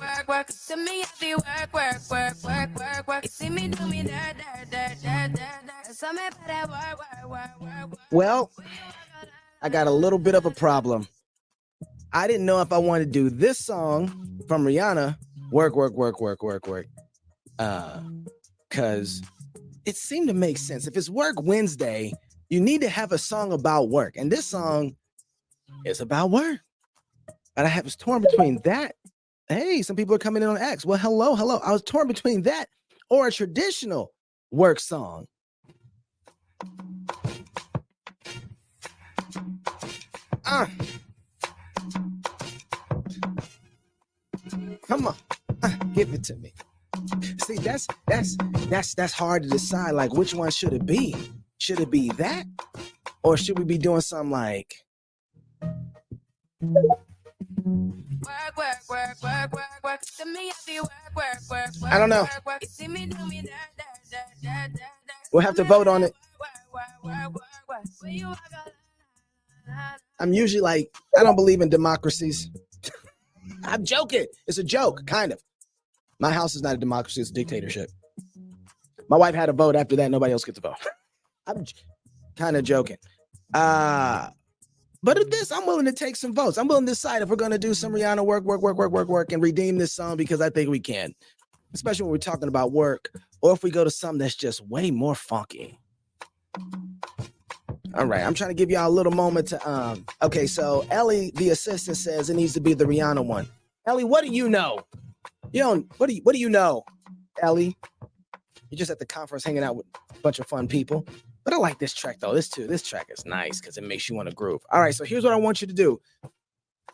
Work, work, to me, I feel work, work, work, work, work, work. You see me do me dirt, dirt, dirt, dirt, dirt, dirt. So me better work, work, work, work, work. Well, I got a little bit of a problem. I didn't know if I wanted to do this song from Rihanna, work, work, work, work, work, work. Because it seemed to make sense. If it's Work Wednesday, you need to have a song about work. And this song is about work. And I was torn between that. Hey, some people are coming in on X. Well, hello, hello. I was torn between that or a traditional work song. Come on, give it to me. See, that's hard to decide. Like, which one should it be? Should it be that, or should we be doing something like? Work, work, work, work, work, work. To me, I feel work, work, work, work. I don't know. Work, work. You see me do me dirt, dirt, dirt, dirt, dirt, dirt. We'll have to vote on it. Work, work, work, work, work. When you walk out, I'm usually like, I don't believe in democracies. I'm joking. It's a joke, kind of. My house is not a democracy, it's a dictatorship. My wife had a vote. After that, nobody else gets a vote. I'm kind of joking. But at this, I'm willing to take some votes. I'm willing to decide if we're going to do some Rihanna work, work, work, work, work, work, and redeem this song because I think we can, especially when we're talking about work, or if we go to something that's just way more funky. All right, I'm trying to give y'all a little moment to, okay, so Ellie, the assistant, says it needs to be the Rihanna one. Ellie, what do you know? What do you know, Ellie? You're just at the conference hanging out with a bunch of fun people. But I like this track, though. This track is nice because it makes you want to groove. All right, so here's what I want you to do.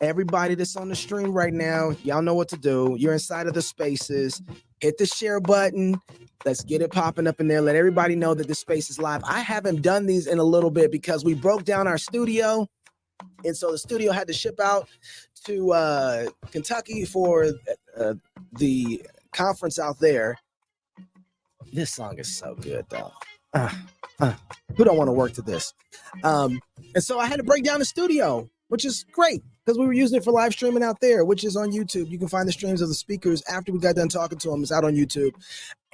Everybody that's on the stream right now, y'all know what to do. You're inside of the spaces. Hit the share button. Let's get it popping up in there. Let everybody know that the space is live. I haven't done these in a little bit because we broke down our studio. And so the studio had to ship out to Kentucky for the conference out there. This song is so good, though. Who don't want to work to this? And so I had to break down the studio, which is great because we were using it for live streaming out there, which is on YouTube. You can find the streams of the speakers after we got done talking to them. It's out on YouTube.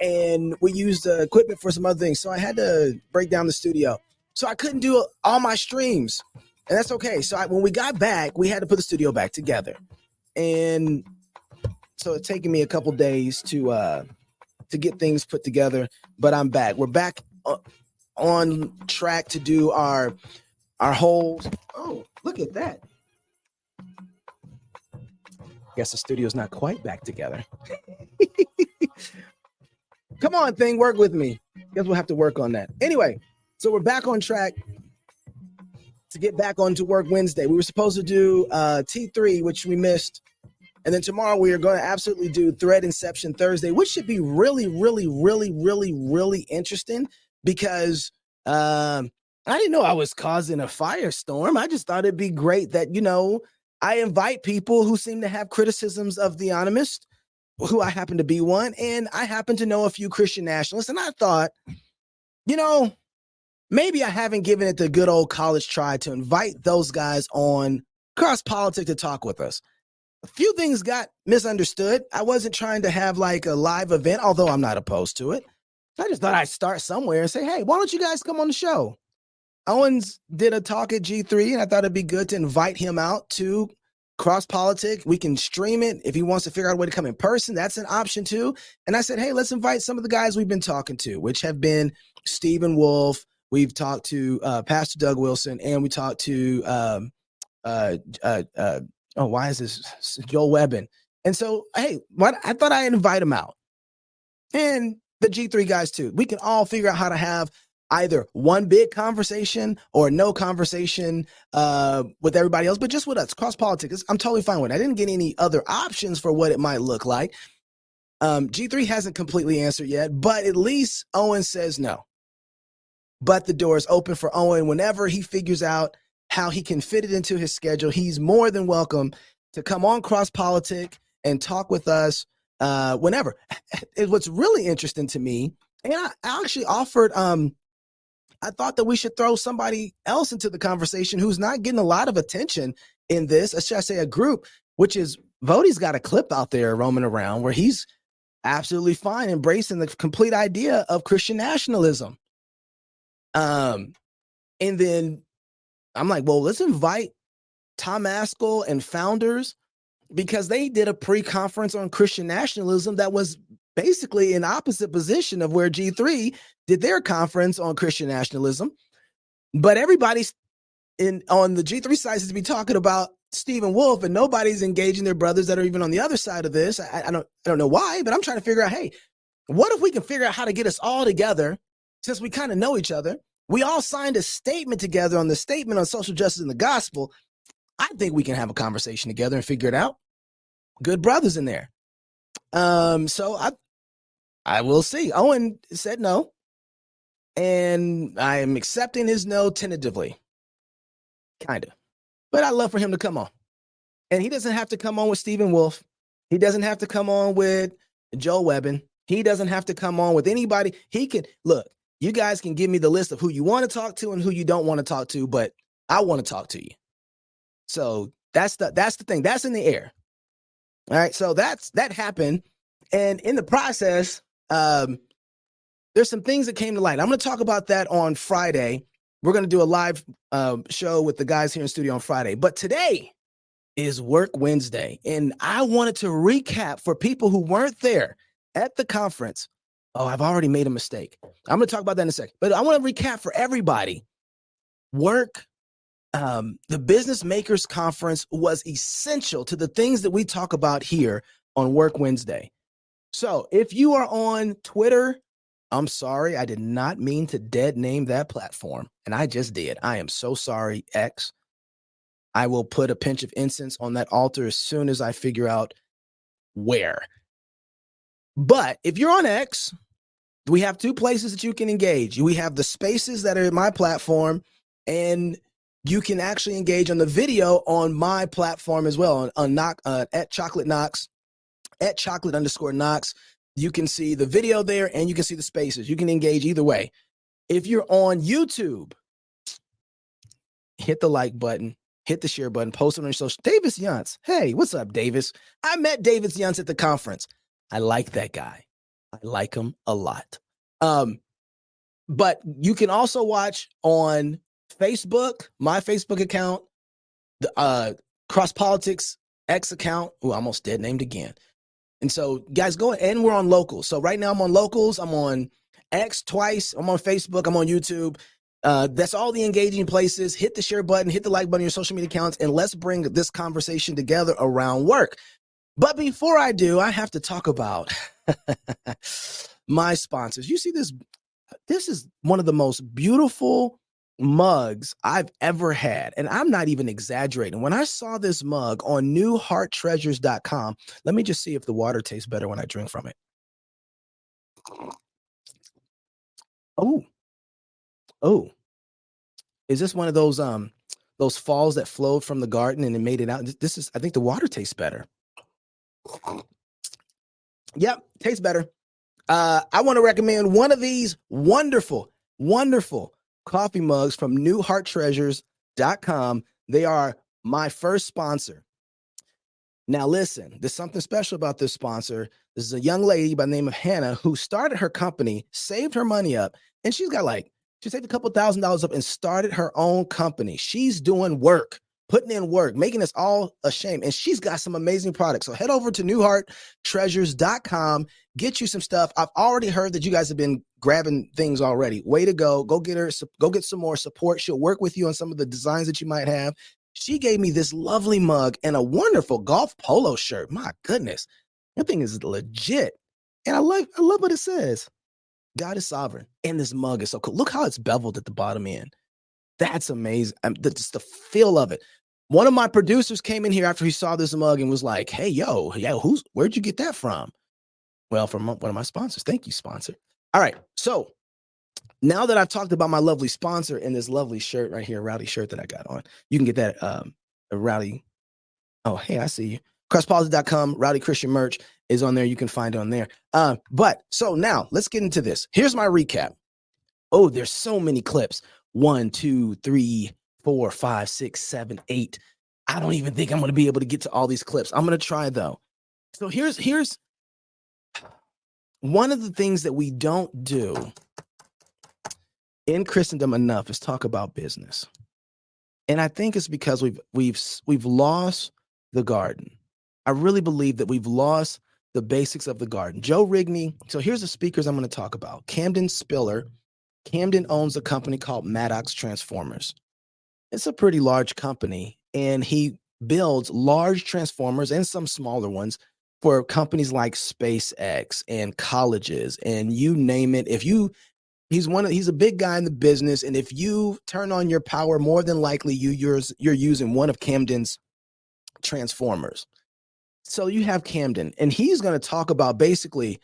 And we used equipment for some other things. So I had to break down the studio. So I couldn't do all my streams. And that's okay. So when we got back, we had to put the studio back together. And so it's taken me a couple days to get things put together. But I'm back. We're back on track to do our whole. Oh, look at that. Guess the studio's not quite back together. Come on, thing, work with me. Guess we'll have to work on that. Anyway, so we're back on track to get back onto Work Wednesday. We were supposed to do T3, which we missed. And then tomorrow we are going to absolutely do Thread Inception Thursday, which should be really, really, really, really, really interesting because I didn't know I was causing a firestorm. I just thought it'd be great that, I invite people who seem to have criticisms of the Anonymous, who I happen to be one, and I happen to know a few Christian nationalists. And I thought, maybe I haven't given it the good old college try to invite those guys on Cross Politics to talk with us. A few things got misunderstood. I wasn't trying to have like a live event, although I'm not opposed to it. I just thought I'd start somewhere and say, hey, why don't you guys come on the show? Owens did a talk at G3, and I thought it'd be good to invite him out to Cross Politic. We can stream it. If he wants to figure out a way to come in person, that's an option too. And I said, hey, let's invite some of the guys we've been talking to, which have been Stephen Wolf. We've talked to Pastor Doug Wilson, and we talked to why is this Joel Webbin? And so, hey, I thought I'd invite him out. And the G3 guys too. We can all figure out how to have either one big conversation or no conversation with everybody else, but just with us. Cross Politics, I'm totally fine with it. I didn't get any other options for what it might look like. G3 hasn't completely answered yet, but at least Owen says no. But the door is open for Owen whenever he figures out how he can fit it into his schedule. He's more than welcome to come on Cross Politic and talk with us whenever. What's really interesting to me, and I actually offered, I thought that we should throw somebody else into the conversation who's not getting a lot of attention in this, or should I say a group, which is Vody's got a clip out there roaming around where he's absolutely fine embracing the complete idea of Christian nationalism. And then I'm like, well, let's invite Tom Askell and Founders, because they did a pre-conference on Christian nationalism that was basically in opposite position of where G3 did their conference on Christian nationalism. But everybody's on the G3 side seems to be talking about Stephen Wolfe, and nobody's engaging their brothers that are even on the other side of this. I don't know why, but I'm trying to figure out, hey, what if we can figure out how to get us all together, since we kind of know each other? We all signed a statement together on the statement on social justice and the gospel. I think we can have a conversation together and figure it out. Good brothers in there. So I will see. Owen said no, and I am accepting his no tentatively, kind of. But I'd love for him to come on. And he doesn't have to come on with Stephen Wolfe. He doesn't have to come on with Joe Webbin. He doesn't have to come on with anybody. He can, look, you guys can give me the list of who you want to talk to and who you don't want to talk to, but I want to talk to you. So that's the thing. That's in the air. All right. So that happened. And in the process, there's some things that came to light. I'm going to talk about that on Friday. We're going to do a live show with the guys here in studio on Friday. But today is Work Wednesday. And I wanted to recap for people who weren't there at the conference. Oh, I've already made a mistake. I'm going to talk about that in a second. But I want to recap for everybody. The Business Makers Conference was essential to the things that we talk about here on Work Wednesday. So if you are on Twitter, I'm sorry, I did not mean to dead name that platform, and I just did. I am so sorry, X. I will put a pinch of incense on that altar as soon as I figure out where. But if you're on X, we have two places that you can engage. We have the spaces that are in my platform, and you can actually engage on the video on my platform as well, on at Chocolate Knox, at Chocolate_Knox. You can see the video there, and you can see the spaces. You can engage either way. If you're on YouTube, hit the like button, hit the share button, post it on your social. Davis Yunts. Hey, what's up, Davis? I met Davis Yunts at the conference. I like that guy. I like him a lot. But you can also watch on Facebook, my Facebook account, the Cross Politics X account. Oh, I almost dead named again. And so, guys, go, and we're on Locals. So right now I'm on Locals. I'm on X twice. I'm on Facebook. I'm on YouTube. That's all the engaging places. Hit the share button, hit the like button on your social media accounts, and let's bring this conversation together around work. But before I do, I have to talk about my sponsors. You see this? This is one of the most beautiful mugs I've ever had. And I'm not even exaggerating. When I saw this mug on newhearttreasures.com, let me just see if the water tastes better when I drink from it. Oh, is this one of those falls that flowed from the garden and it made it out? This is, I think the water tastes better. Yep, tastes better. I want to recommend one of these wonderful, wonderful coffee mugs from newhearttreasures.com. They are my first sponsor. Now, listen, there's something special about this sponsor. This is a young lady by the name of Hannah who started her company, saved her money up, and she saved a couple $1,000s up and started her own company. She's doing work, putting in work, making us all ashamed. And she's got some amazing products. So head over to newhearttreasures.com, get you some stuff. I've already heard that you guys have been grabbing things already. Way to go. Go get her, go get some more support. She'll work with you on some of the designs that you might have. She gave me this lovely mug and a wonderful golf polo shirt. My goodness, that thing is legit. And I love what it says. God is sovereign. And this mug is so cool. Look how it's beveled at the bottom end. That's amazing. Just the feel of it. One of my producers came in here after he saw this mug and was like, hey, where'd you get that from? Well, from one of my sponsors. Thank you, sponsor. All right. So now that I've talked about my lovely sponsor and this lovely shirt right here, rowdy shirt that I got on, you can get that a rowdy. Oh, hey, I see you. Crosspolitics.com, Rowdy Christian merch is on there. You can find it on there. But so now let's get into this. Here's my recap. Oh, there's so many clips. 1, 2, 3, 4, 5, 6, 7, 8. I don't even think I'm going to be able to get to all these clips. I'm going to try though. So here's one of the things that we don't do in Christendom enough is talk about business. And I think it's because we've lost the garden. I really believe that we've lost the basics of the garden. Joe Rigney. So here's the speakers I'm going to talk about. Camden Spiller. Camden owns a company called Maddox Transformers. It's a pretty large company, and he builds large transformers and some smaller ones for companies like SpaceX and colleges and you name it. He's a big guy in the business, and if you turn on your power, more than likely you're using one of Camden's transformers. So you have Camden, and he's going to talk about basically,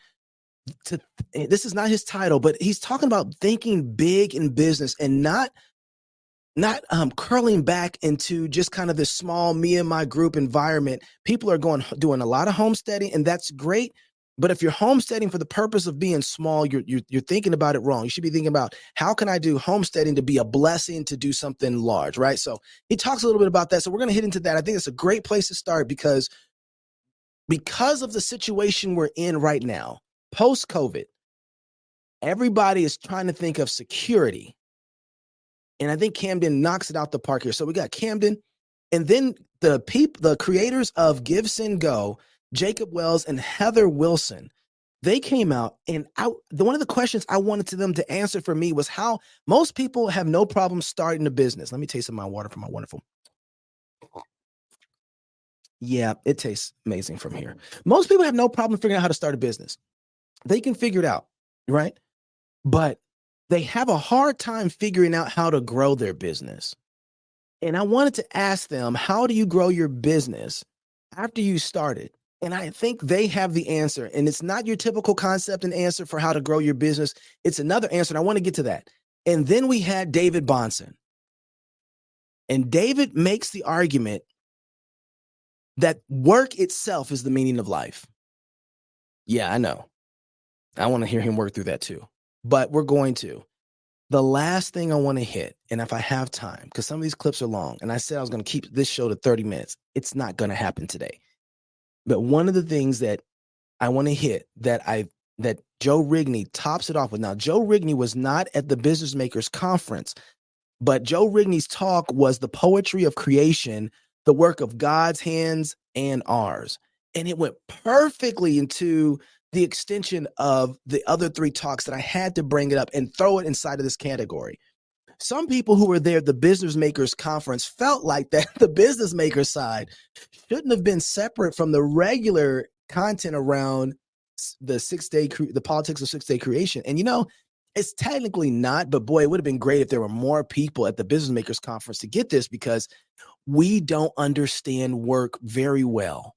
this is not his title, but he's talking about thinking big in business and not curling back into just kind of this small me and my group environment. People are doing a lot of homesteading, and that's great. But if you're homesteading for the purpose of being small, you're thinking about it wrong. You should be thinking about, how can I do homesteading to be a blessing, to do something large, right? So he talks a little bit about that. So we're going to hit into that. I think it's a great place to start because of the situation we're in right now, post-COVID, everybody is trying to think of security. And I think Camden knocks it out the park here. So we got Camden, and then the creators of Give, Send, Go, Jacob Wells and Heather Wilson, they came out, and one of the questions I wanted them to answer for me was how most people have no problem starting a business. Let me taste some of my water from my wonderful. Yeah, it tastes amazing from here. Most people have no problem figuring out how to start a business. They can figure it out, right? But they have a hard time figuring out how to grow their business. And I wanted to ask them, how do you grow your business after you started? And I think they have the answer. And it's not your typical concept and answer for how to grow your business. It's another answer, and I want to get to that. And then we had David Bonson. And David makes the argument that work itself is the meaning of life. Yeah, I know. I want to hear him work through that too. But we're going to. The last thing I want to hit, and if I have time, because some of these clips are long, and I said I was going to keep this show to 30 minutes. It's not going to happen today. But one of the things that I want to hit that Joe Rigney tops it off with. Now, Joe Rigney was not at the Business Makers Conference, but Joe Rigney's talk was the poetry of creation, the work of God's hands and ours. And it went perfectly into the extension of the other three talks that I had to bring it up and throw it inside of this category. Some people who were there at the Business Makers Conference felt like that the Business Makers side shouldn't have been separate from the regular content around the politics of 6-day creation. And it's technically not, but boy, it would have been great if there were more people at the Business Makers Conference to get this, because we don't understand work very well.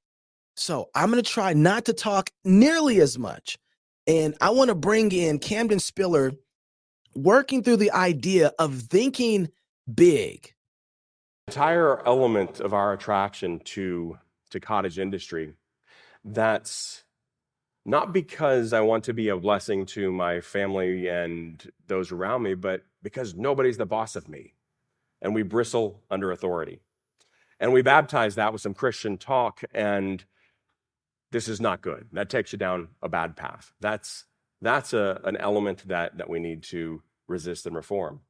So I'm going to try not to talk nearly as much. And I want to bring in Camden Spiller, working through the idea of thinking big. Entire element of our attraction to cottage industry, that's not because I want to be a blessing to my family and those around me, but because nobody's the boss of me, and we bristle under authority. And we baptize that with some Christian talk, and this is not good. That takes you down a bad path. That's an element that we need to resist and reform.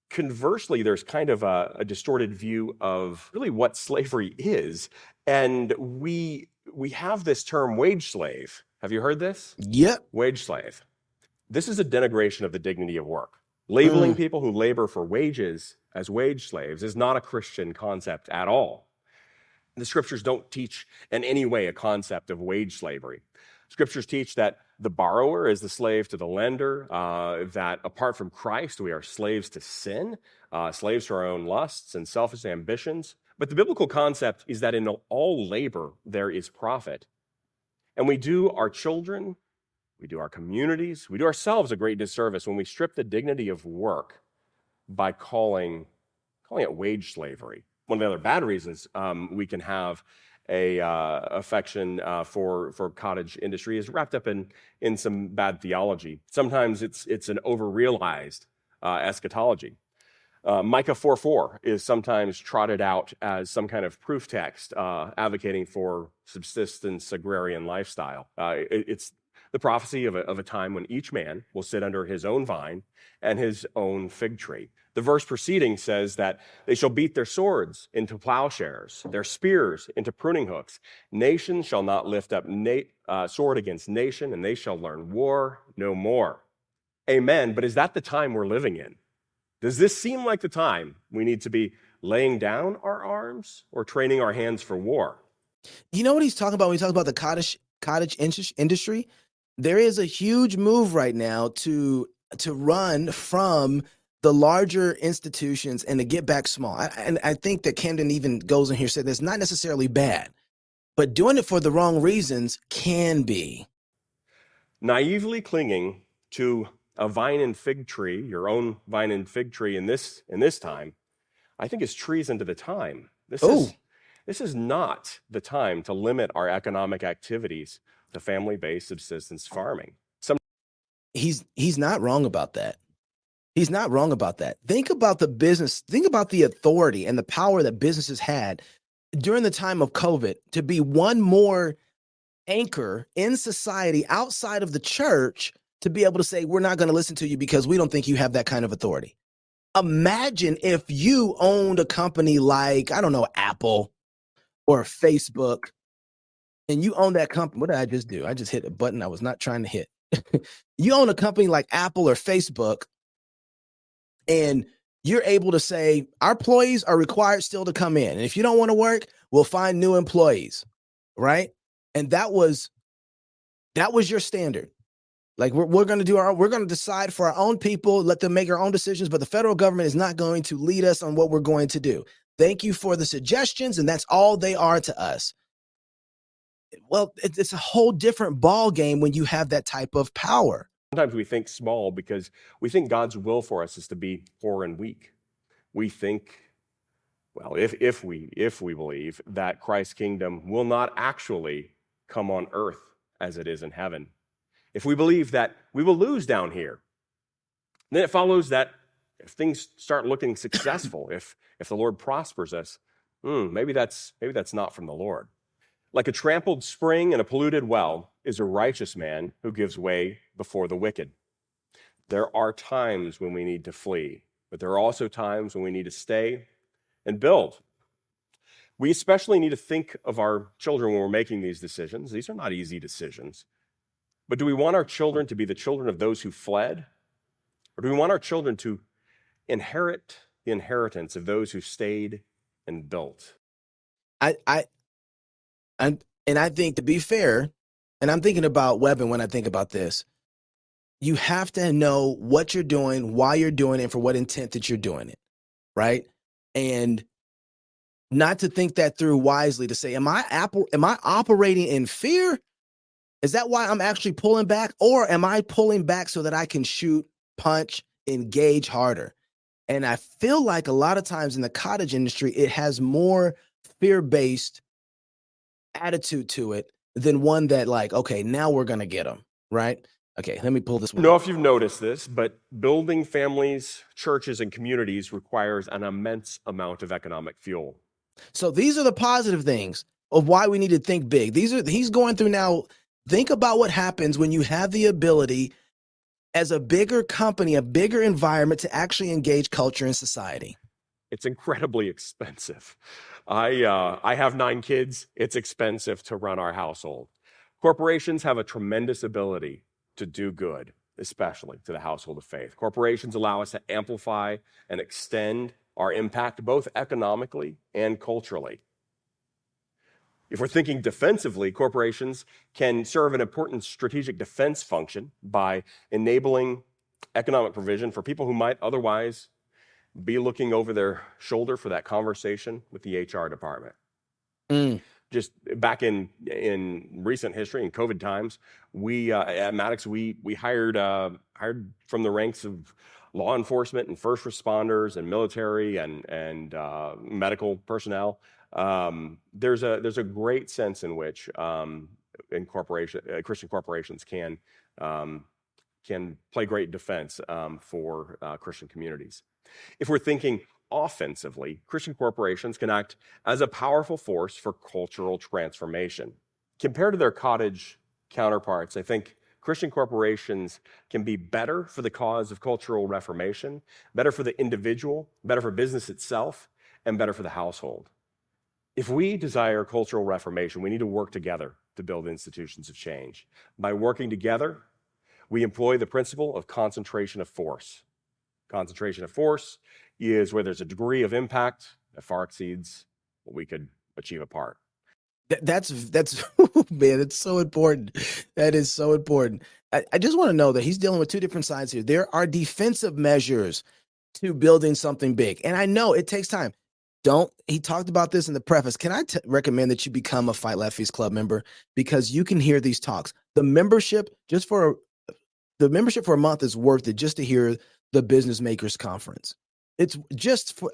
Conversely, there's kind of a distorted view of really what slavery is. And we have this term wage slave. Have you heard this? Yep. Wage slave. This is a denigration of the dignity of work. Labeling people who labor for wages as wage slaves is not a Christian concept at all. The scriptures don't teach in any way a concept of wage slavery. Scriptures teach that the borrower is the slave to the lender, that apart from Christ, we are slaves to sin, slaves to our own lusts and selfish ambitions. But the biblical concept is that in all labor, there is profit. And we do our children, we do our communities, we do ourselves a great disservice when we strip the dignity of work by calling it wage slavery. One of the other bad reasons we can have a affection for cottage industry is wrapped up in some bad theology. Sometimes it's an over-realized eschatology. Micah 4:4 is sometimes trotted out as some kind of proof text advocating for subsistence agrarian lifestyle. It's the prophecy of a time when each man will sit under his own vine and his own fig tree. The verse preceding says that they shall beat their swords into plowshares, their spears into pruning hooks. Nation shall not lift up sword against nation, and they shall learn war no more. Amen. But is that the time we're living in? Does this seem like the time we need to be laying down our arms or training our hands for war? You know what he's talking about when he talks about the cottage industry? There is a huge move right now to run from the larger institutions and to get back small. And I think that Camden even goes in here and said that's not necessarily bad, but doing it for the wrong reasons can be. Naively clinging to a vine and fig tree, your own vine and fig tree in this time, I think is treason to the time. This is not the time to limit our economic activities to family-based subsistence farming. He's not wrong about that. He's not wrong about that. Think about the business. Think about the authority and the power that businesses had during the time of COVID to be one more anchor in society outside of the church to be able to say, we're not going to listen to you because we don't think you have that kind of authority. Imagine if you owned a company like, I don't know, Apple or Facebook, and you own that company. What did I just do? I just hit a button I was not trying to hit. You own a company like Apple or Facebook, and you're able to say, our employees are required still to come in. And if you don't want to work, we'll find new employees, right? And that was your standard. Like we're going to decide for our own people, let them make our own decisions, but the federal government is not going to lead us on what we're going to do. Thank you for the suggestions, and that's all they are to us. Well, it's a whole different ball game when you have that type of power. Sometimes we think small because we think God's will for us is to be poor and weak. We think, well, if we believe that Christ's kingdom will not actually come on earth as it is in heaven, if we believe that we will lose down here, then it follows that if things start looking successful, if the Lord prospers us, maybe that's not from the Lord. Like a trampled spring and a polluted well is a righteous man who gives way before the wicked. There are times when we need to flee, but there are also times when we need to stay and build. We especially need to think of our children when we're making these decisions. These are not easy decisions. But do we want our children to be the children of those who fled? Or do we want our children to inherit the inheritance of those who stayed and built? And I think, to be fair, and I'm thinking about Webben when I think about this, you have to know what you're doing, why you're doing it, and for what intent that you're doing it, right? And not to think that through wisely to say, am I operating in fear? Is that why I'm actually pulling back? Or am I pulling back so that I can shoot, punch, engage harder? And I feel like a lot of times in the cottage industry, it has more fear-based attitude to it than one that like, okay, now we're going to get them, right? Okay, let me pull this one. I don't know if you've noticed this, but building families, churches, and communities requires an immense amount of economic fuel. So these are the positive things of why we need to think big. He's going through now. Think about what happens when you have the ability as a bigger company, a bigger environment to actually engage culture and society. It's incredibly expensive. I have 9 kids. It's expensive to run our household. Corporations have a tremendous ability to do good, especially to the household of faith. Corporations allow us to amplify and extend our impact both economically and culturally. If we're thinking defensively, corporations can serve an important strategic defense function by enabling economic provision for people who might otherwise be looking over their shoulder for that conversation with the HR department. Just back in recent history, in COVID times, we at Maddox we hired from the ranks of law enforcement and first responders and military and medical personnel. There's a great sense in which Christian corporations can play great defense for Christian communities. If we're thinking offensively, Christian corporations can act as a powerful force for cultural transformation. Compared to their cottage counterparts, I think Christian corporations can be better for the cause of cultural reformation, better for the individual, better for business itself, and better for the household. If we desire cultural reformation, we need to work together to build institutions of change. By working together, we employ the principle of concentration of force. Concentration of force is where there's a degree of impact that far exceeds what we could achieve apart. That's man, it's so important. That is so important. I just want to know that he's dealing with two different sides here. There are defensive measures to building something big. And I know it takes time. He talked about this in the preface. Can I recommend that you become a Fight Left Feast Club member? Because you can hear these talks. The membership for a month is worth it just to hear the Business Makers Conference. It's just for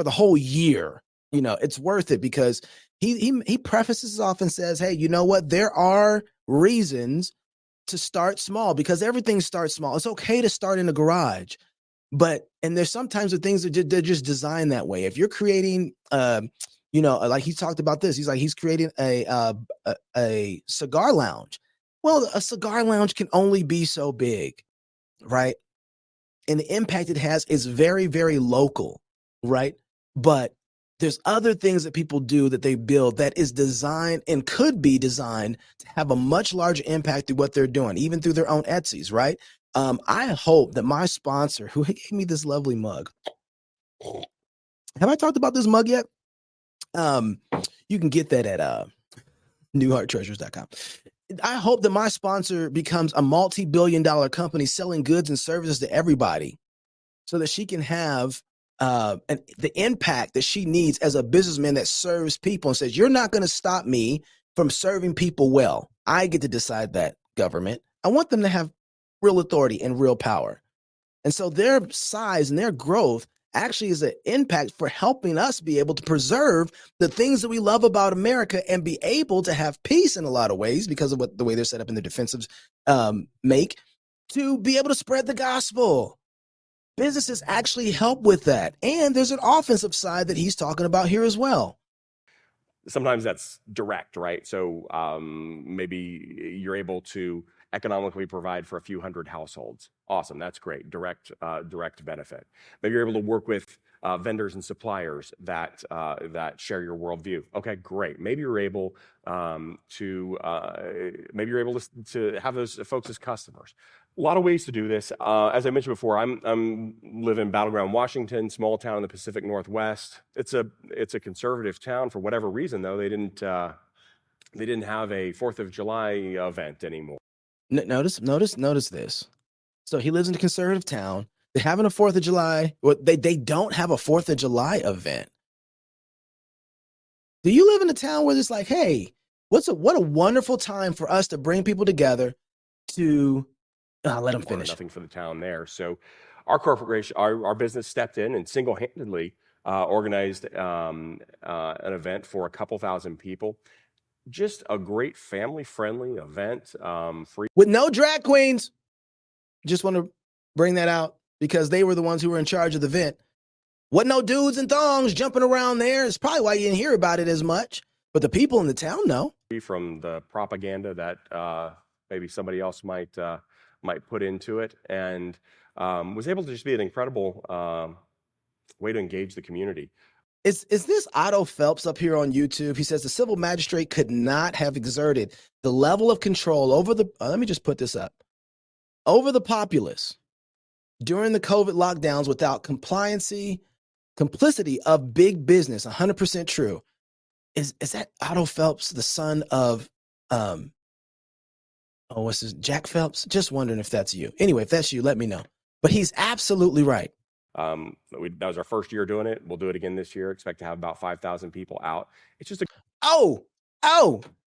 the whole year, it's worth it because he prefaces off and says, hey, you know what? There are reasons to start small because everything starts small. It's okay to start in a garage. And there's sometimes the things that they're just designed that way. If you're creating, like he talked about this, he's creating a cigar lounge. Well, a cigar lounge can only be so big, right? And the impact it has is very, very local, right? But there's other things that people do that they build that is designed and could be designed to have a much larger impact through what they're doing, even through their own Etsy's, right? I hope that my sponsor, who gave me this lovely mug, have I talked about this mug yet? You can get that at newhearttreasures.com. I hope that my sponsor becomes a multi-billion-dollar company selling goods and services to everybody so that she can have the impact that she needs as a businessman that serves people and says, you're not going to stop me from serving people well. I get to decide that, government. I want them to have real authority and real power. And so their size and their growth actually is an impact for helping us be able to preserve the things that we love about America and be able to have peace in a lot of ways because of the way they're set up in the defensives make to be able to spread the gospel. Businesses actually help with that. And there's an offensive side that he's talking about here as well. Sometimes that's direct, right? So maybe you're able to economically provide for a few hundred households. Awesome, that's great, direct benefit. Maybe you're able to work with vendors and suppliers that share your worldview. Okay, great. Maybe you're able to have those folks as customers. A lot of ways to do this. As I mentioned before, I'm live in Battleground, Washington, small town in the Pacific Northwest. It's a conservative town for whatever reason, though. They didn't have a 4th of July event anymore. Notice this. So he lives in a conservative town. They're having a 4th of July. Well, they don't have a 4th of July event. Do you live in a town where it's like, hey, what a wonderful time for us to bring people together to let them finish. Nothing for the town there. So our corporation, our business stepped in and single-handedly organized an event for a couple thousand people. Just a great family-friendly event. Free with no drag queens. Just want to bring that out because they were the ones who were in charge of the event. What no dudes and thongs jumping around there. It's probably why you didn't hear about it as much. But the people in the town know. From the propaganda that maybe somebody else might put into it, and was able to just be an incredible way to engage the community. Is this Otto Phelps up here on YouTube? He says the civil magistrate could not have exerted the level of control over the, let me just put this up, over the populace during the COVID lockdowns without complicity of big business. 100% true. Is that Otto Phelps, the son of, what's his, Jack Phelps? Just wondering if that's you. Anyway, if that's you, let me know. But he's absolutely right. That was our first year doing it. We'll do it again this year. Expect to have about 5,000 people out. It's just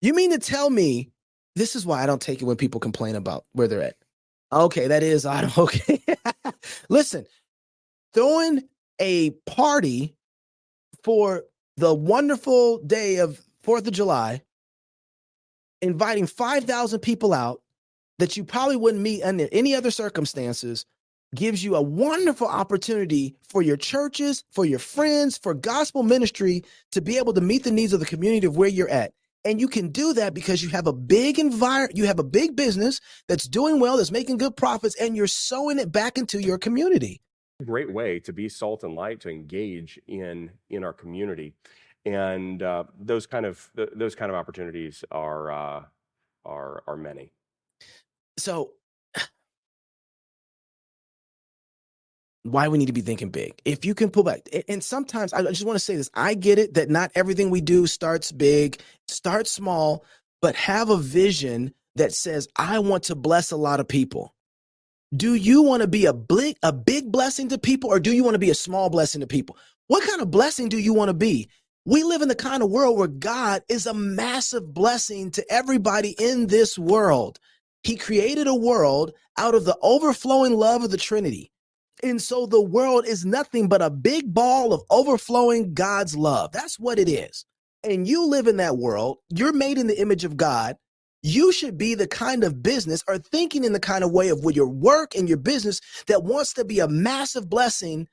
you mean to tell me this is why I don't take it when people complain about where they're at? Okay, that is Otto. Okay. Listen, throwing a party for the wonderful day of 4th of July, inviting 5,000 people out that you probably wouldn't meet under any other circumstances, gives you a wonderful opportunity for your churches, for your friends, for gospel ministry to be able to meet the needs of the community of where you're at. And you can do that because you have a big you have a big business that's doing well, that's making good profits, and you're sowing it back into your community. Great way to be salt and light, to engage in our community, and those kind of opportunities are many. So why we need to be thinking big. If you can pull back, and sometimes I just want to say this, I get it that not everything we do starts big, start small, but have a vision that says, I want to bless a lot of people. Do you want to be a big blessing to people, or do you want to be a small blessing to people? What kind of blessing do you want to be? We live in the kind of world where God is a massive blessing to everybody in this world. He created a world out of the overflowing love of the Trinity. And so the world is nothing but a big ball of overflowing God's love. That's what it is. And you live in that world. You're made in the image of God. You should be the kind of business, or thinking in the kind of way of with your work and your business, that wants to be a massive blessing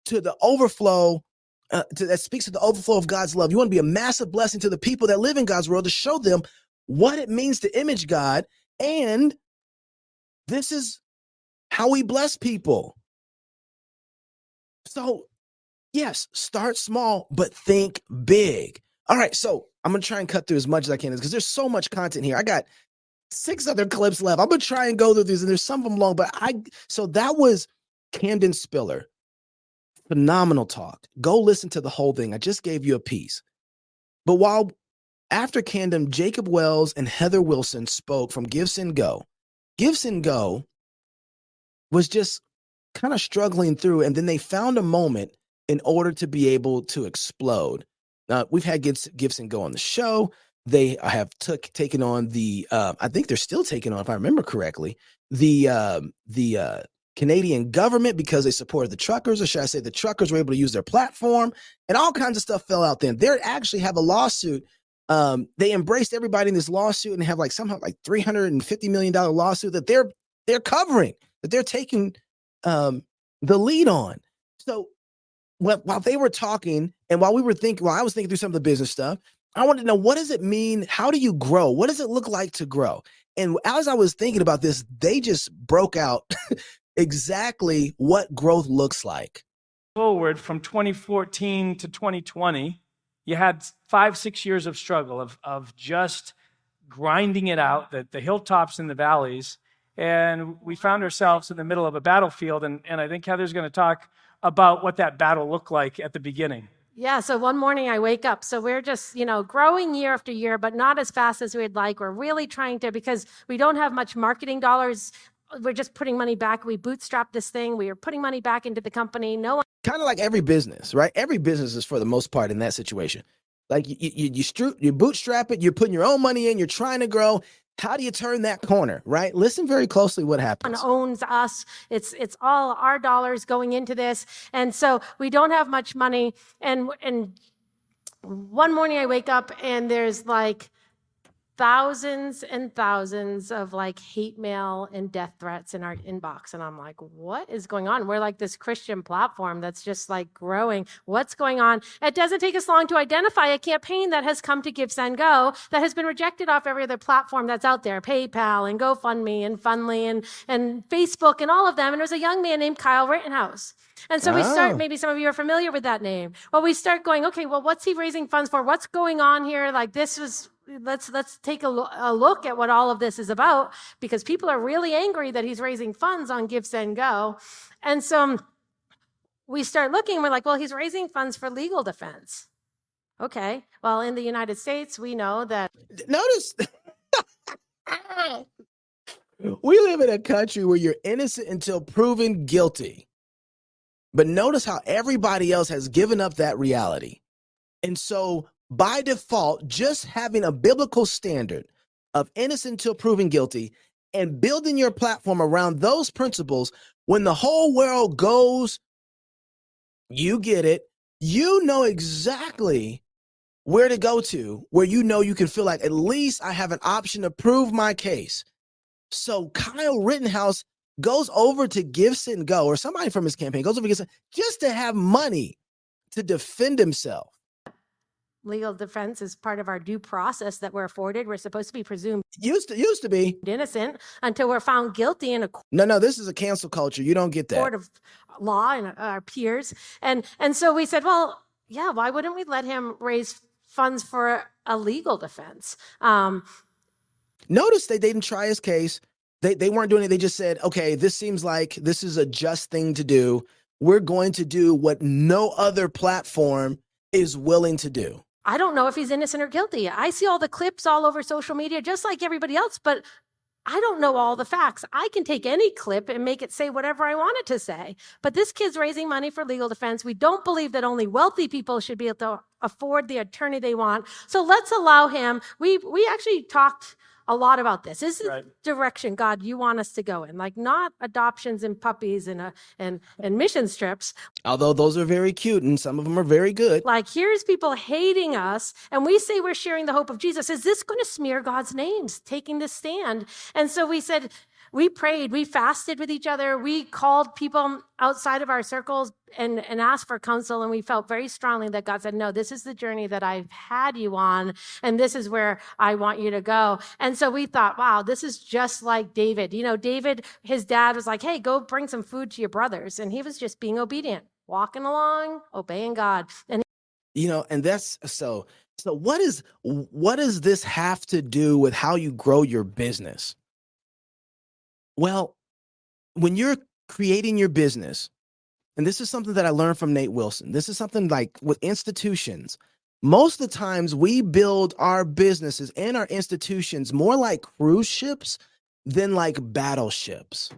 to the overflow, that speaks to the overflow of God's love. You want to be a massive blessing to the people that live in God's world, to show them what it means to image God. And this is how we bless people. So yes, start small, but think big. All right, so I'm going to try and cut through as much as I can because there's so much content here. I got 6 other clips left. I'm going to try and go through these, and there's some of them long, but so that was Camden Spiller. Phenomenal talk. Go listen to the whole thing. I just gave you a piece. But after Camden, Jacob Wells and Heather Wilson spoke from Give Send Go. Give Send Go was just kind of struggling through, and then they found a moment in order to be able to explode. We've had Give Send Go on the show. They have taken on the, I think they're still taking on, if I remember correctly, the Canadian government, because they supported the truckers, or should I say the truckers were able to use their platform, and all kinds of stuff fell out then. They actually have a lawsuit. They embraced everybody in this lawsuit and have somehow $350 million lawsuit that they're covering, that they're taking the lead on. So while they were talking, and while I was thinking through some of the business stuff, I wanted to know, what does it mean? How do you grow? What does it look like to grow? And as I was thinking about this, they just broke out exactly what growth looks like. Forward from 2014 to 2020, you had 5-6 years of struggle, of just grinding it out, the hilltops and the valleys. And we found ourselves in the middle of a battlefield. And I think Heather's going to talk about what that battle looked like at the beginning. Yeah, so one morning I wake up. So we're just, growing year after year, but not as fast as we'd like. We're really trying to, because we don't have much marketing dollars. We're just putting money back. We bootstrapped this thing. We are putting money back into the company. No one. Kind of like every business, right? Every business is, for the most part, in that situation. Like you bootstrap it. You're putting your own money in. You're trying to grow. How do you turn that corner, right? Listen very closely what happens. Owns us. It's all our dollars going into this. And so we don't have much money. And one morning I wake up and there's thousands and thousands of hate mail and death threats in our inbox. And I'm like, what is going on? We're this Christian platform that's just growing. What's going on? It doesn't take us long to identify a campaign that has come to Give Send Go that has been rejected off every other platform that's out there, PayPal and GoFundMe and Fundly and Facebook and all of them. And it was a young man named Kyle Rittenhouse. And so we start, maybe some of you are familiar with that name. Well, we start going, okay, well, what's he raising funds for? What's going on here? Let's take a look at what all of this is about, because people are really angry that he's raising funds on Give Send Go. And so we start looking, we're like, well, he's raising funds for legal defense. Okay, well, in the United States, we know that. Notice, we live in a country where you're innocent until proven guilty. But notice how everybody else has given up that reality. And so by default, just having a biblical standard of innocent until proven guilty and building your platform around those principles, when the whole world goes, you get it, you know exactly where to go to, where you can feel like at least I have an option to prove my case. So Kyle Rittenhouse goes over to Give, Sit, and Go, or somebody from his campaign goes over to Give, Sit, just to have money to defend himself. Legal defense is part of our due process that we're afforded. We're supposed to be presumed Used to be. innocent until we're found guilty in a No, this is a cancel culture. You don't get that. court of law and our peers. And so we said, well, yeah, why wouldn't we let him raise funds for a legal defense? Notice they didn't try his case. They weren't doing it. They just said, okay, this seems like this is a just thing to do. We're going to do what no other platform is willing to do. I don't know if he's innocent or guilty. I see all the clips all over social media, just like everybody else, but I don't know all the facts. I can take any clip and make it say whatever I want it to say. But this kid's raising money for legal defense. We don't believe that only wealthy people should be able to afford the attorney they want. So let's allow him. We actually talked a lot about this. This is the direction, God, you want us to go in, like not adoptions and puppies and mission trips. Although those are very cute and some of them are very good. Like, here's people hating us, and we say we're sharing the hope of Jesus. Is this going to smear God's names, taking this stand? And so we said, we prayed, we fasted with each other, we called people outside of our circles and asked for counsel, and we felt very strongly that God said, no, this is the journey that I've had you on, and this is where I want you to go. And so we thought, wow, this is just like David. You know, David, his dad was like, hey, go bring some food to your brothers, and he was just being obedient, walking along, obeying God. And you know, and that's so what does this have to do with how you grow your business? Well, when you're creating your business, and this is something that I learned from Nate Wilson, this is something like with institutions, most of the times we build our businesses and our institutions more like cruise ships than like battleships.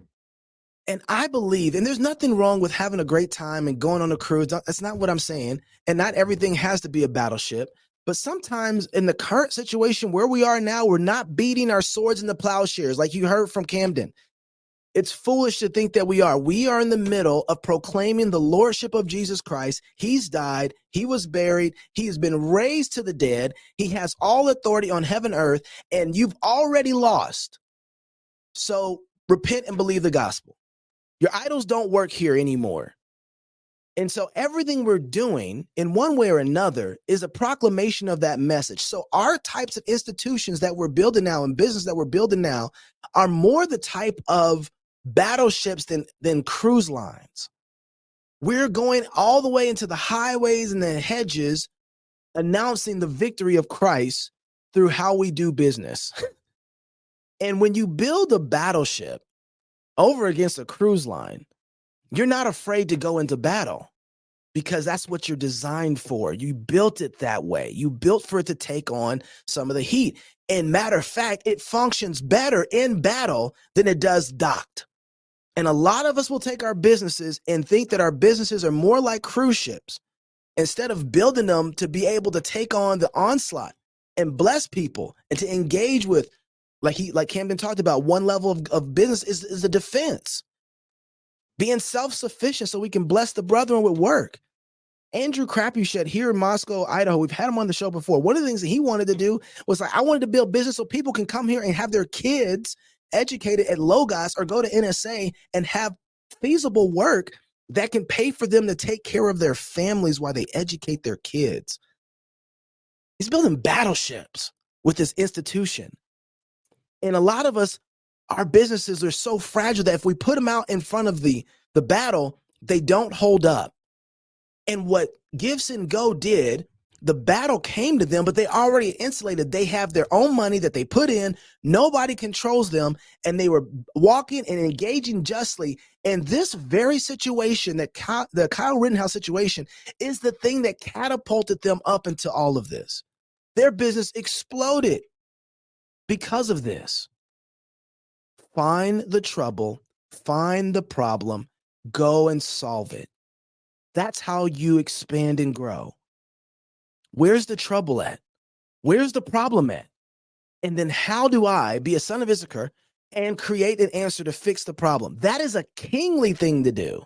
And I believe, and there's nothing wrong with having a great time and going on a cruise. That's not what I'm saying. And not everything has to be a battleship. But sometimes in the current situation where we are now, we're not beating our swords into plowshares like you heard from Camden. It's foolish to think that we are. We are in the middle of proclaiming the lordship of Jesus Christ. He's died. He was buried. He has been raised to the dead. He has all authority on heaven and earth, and you've already lost. So repent and believe the gospel. Your idols don't work here anymore. And so everything we're doing in one way or another is a proclamation of that message. So our types of institutions that we're building now and business that we're building now are more the type of battleships than cruise lines. We're going all the way into the highways and the hedges, announcing the victory of Christ through how we do business. And when you build a battleship over against a cruise line, you're not afraid to go into battle because that's what you're designed for. You built it that way. You built for it to take on some of the heat. And matter of fact, it functions better in battle than it does docked. And a lot of us will take our businesses and think that our businesses are more like cruise ships instead of building them to be able to take on the onslaught and bless people and to engage with, like Camden talked about, one level of business is a defense. Being self-sufficient so we can bless the brethren with work. Andrew Krapushet here in Moscow, Idaho, we've had him on the show before. One of the things that he wanted to do was I wanted to build business so people can come here and have their kids educated at Logos or go to NSA and have feasible work that can pay for them to take care of their families while they educate their kids. He's building battleships with this institution. And a lot of us, our businesses are so fragile that if we put them out in front of the battle, they don't hold up. And what Give, Sit, and Go did, the battle came to them, but they already insulated. They have their own money that they put in. Nobody controls them. And they were walking and engaging justly. And this very situation, the Kyle Rittenhouse situation, is the thing that catapulted them up into all of this. Their business exploded because of this. Find the trouble, find the problem, go and solve it. That's how you expand and grow. Where's the trouble at? Where's the problem at? And then how do I be a son of Issachar and create an answer to fix the problem? That is a kingly thing to do.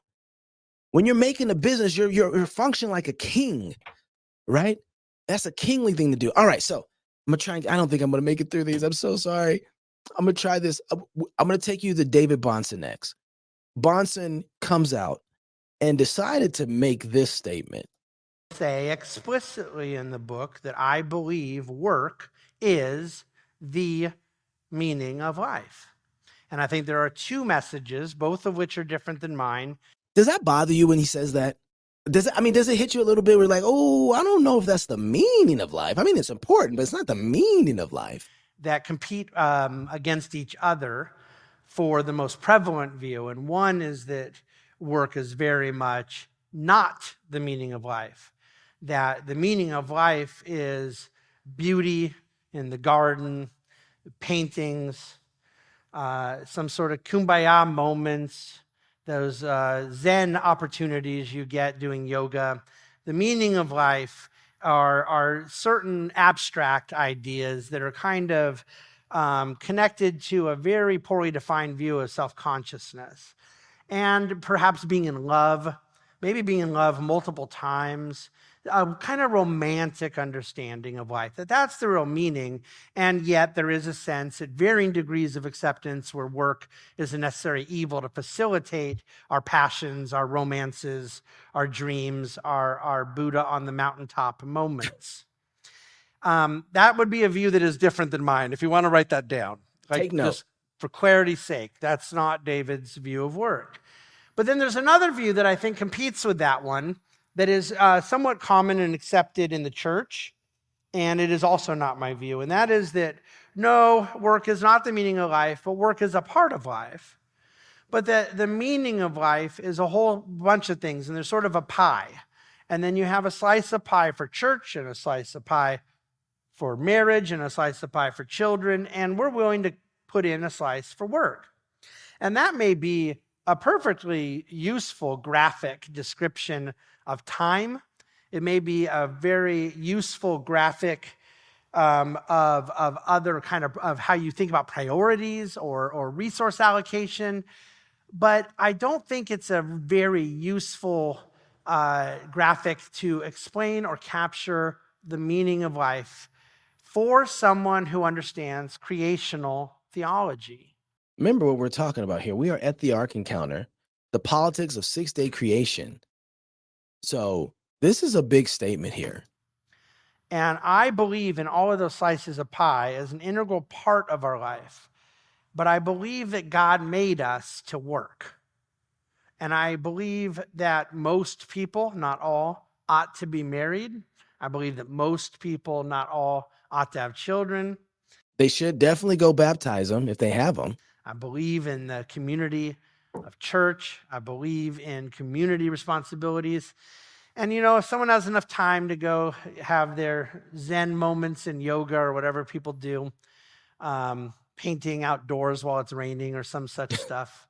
When you're making a business, you're functioning like a king, right? That's a kingly thing to do. All right, so I don't think I'm going to make it through these. I'm so sorry. I'm going to try this. I'm going to take you to David Bonson next. Bonson comes out and decided to make this statement. Say explicitly in the book that I believe work is the meaning of life. And I think there are two messages, both of which are different than mine. Does that bother you when he says that? Does it hit you a little bit where like, oh, I don't know if that's the meaning of life. I mean, it's important, but it's not the meaning of life. That compete against each other for the most prevalent view. And one is that work is very much not the meaning of life. That the meaning of life is beauty in the garden, paintings, some sort of kumbaya moments, those Zen opportunities you get doing yoga. The meaning of life are certain abstract ideas that are kind of connected to a very poorly defined view of self-consciousness. And perhaps being in love, maybe being in love multiple times, a kind of romantic understanding of life, that's the real meaning. And yet there is a sense at varying degrees of acceptance where work is a necessary evil to facilitate our passions, our romances, our dreams, our Buddha on the mountaintop moments. That would be a view that is different than mine, if you want to write that down. Take note. Just for clarity's sake, that's not David's view of work. But then there's another view that I think competes with that one, that is somewhat common and accepted in the church, and it is also not my view, and that is that, no, work is not the meaning of life, but work is a part of life. But that the meaning of life is a whole bunch of things, and there's sort of a pie. And then you have a slice of pie for church, and a slice of pie for marriage, and a slice of pie for children, and we're willing to put in a slice for work. And that may be a perfectly useful graphic description of time. It may be a very useful graphic of other kind of how you think about priorities or resource allocation. But I don't think it's a very useful graphic to explain or capture the meaning of life for someone who understands creational theology. Remember what we're talking about here. We are at the Ark Encounter, the politics of six-day creation. So this is a big statement here. And I believe in all of those slices of pie as an integral part of our life. But I believe that God made us to work. And I believe that most people, not all, ought to be married. I believe that most people, not all, ought to have children. They should definitely go baptize them if they have them. I believe in the community of church. I believe in community responsibilities. And, if someone has enough time to go have their Zen moments in yoga or whatever people do, painting outdoors while it's raining or some such stuff,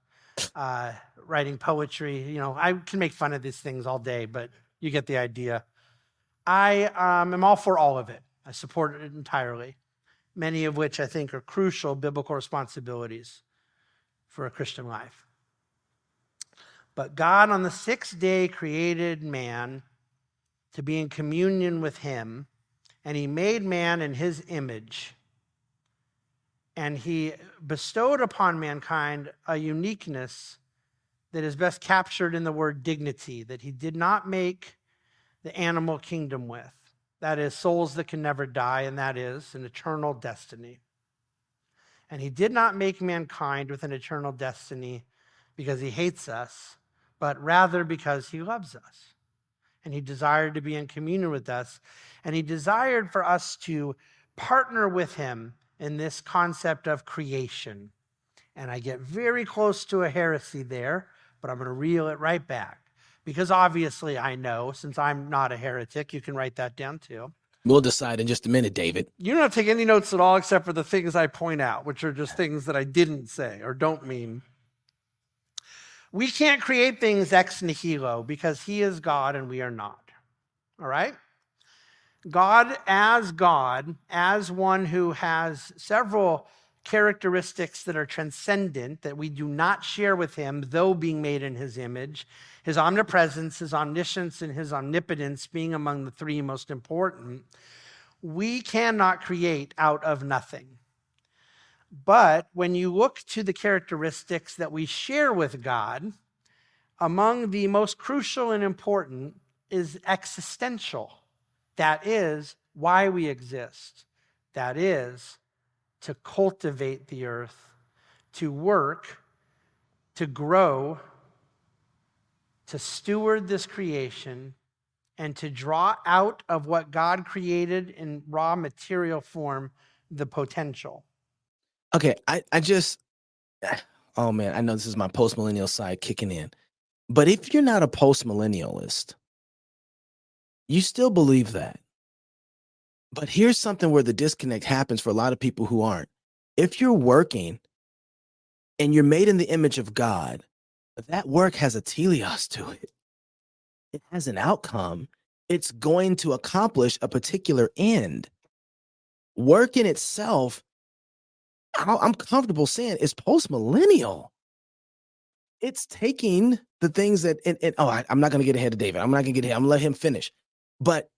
writing poetry, I can make fun of these things all day, but you get the idea. I am all for all of it. I support it entirely, many of which I think are crucial biblical responsibilities for a Christian life. But God on the sixth day created man to be in communion with him, and he made man in his image. And he bestowed upon mankind a uniqueness that is best captured in the word dignity, that he did not make the animal kingdom with. That is, souls that can never die, and that is an eternal destiny. And he did not make mankind with an eternal destiny because he hates us, but rather because he loves us. And he desired to be in communion with us. And he desired for us to partner with him in this concept of creation. And I get very close to a heresy there, but I'm going to reel it right back. Because obviously I know, since I'm not a heretic, you can write that down too. We'll decide in just a minute, David. You don't have to take any notes at all except for the things I point out, which are just things that I didn't say or don't mean. We can't create things ex nihilo because he is God and we are not. All right? God, as one who has several characteristics that are transcendent, that we do not share with him, though being made in his image, his omnipresence, his omniscience, and his omnipotence being among the three most important, we cannot create out of nothing. But when you look to the characteristics that we share with God, among the most crucial and important is existential. That is why we exist. That is to cultivate the earth, to work, to grow, to steward this creation, and to draw out of what God created in raw material form the potential. Okay, I just, oh man, I know this is my post-millennial side kicking in. But if you're not a post-millennialist, you still believe that. But here's something where the disconnect happens for a lot of people who aren't. If you're working and you're made in the image of God, that work has a teleos to it. It has an outcome. It's going to accomplish a particular end. Work in itself, I'm comfortable saying, is post-millennial. It's taking the things that, I'm not going to get ahead of David. I'm not going to get ahead. I'm going to let him finish. But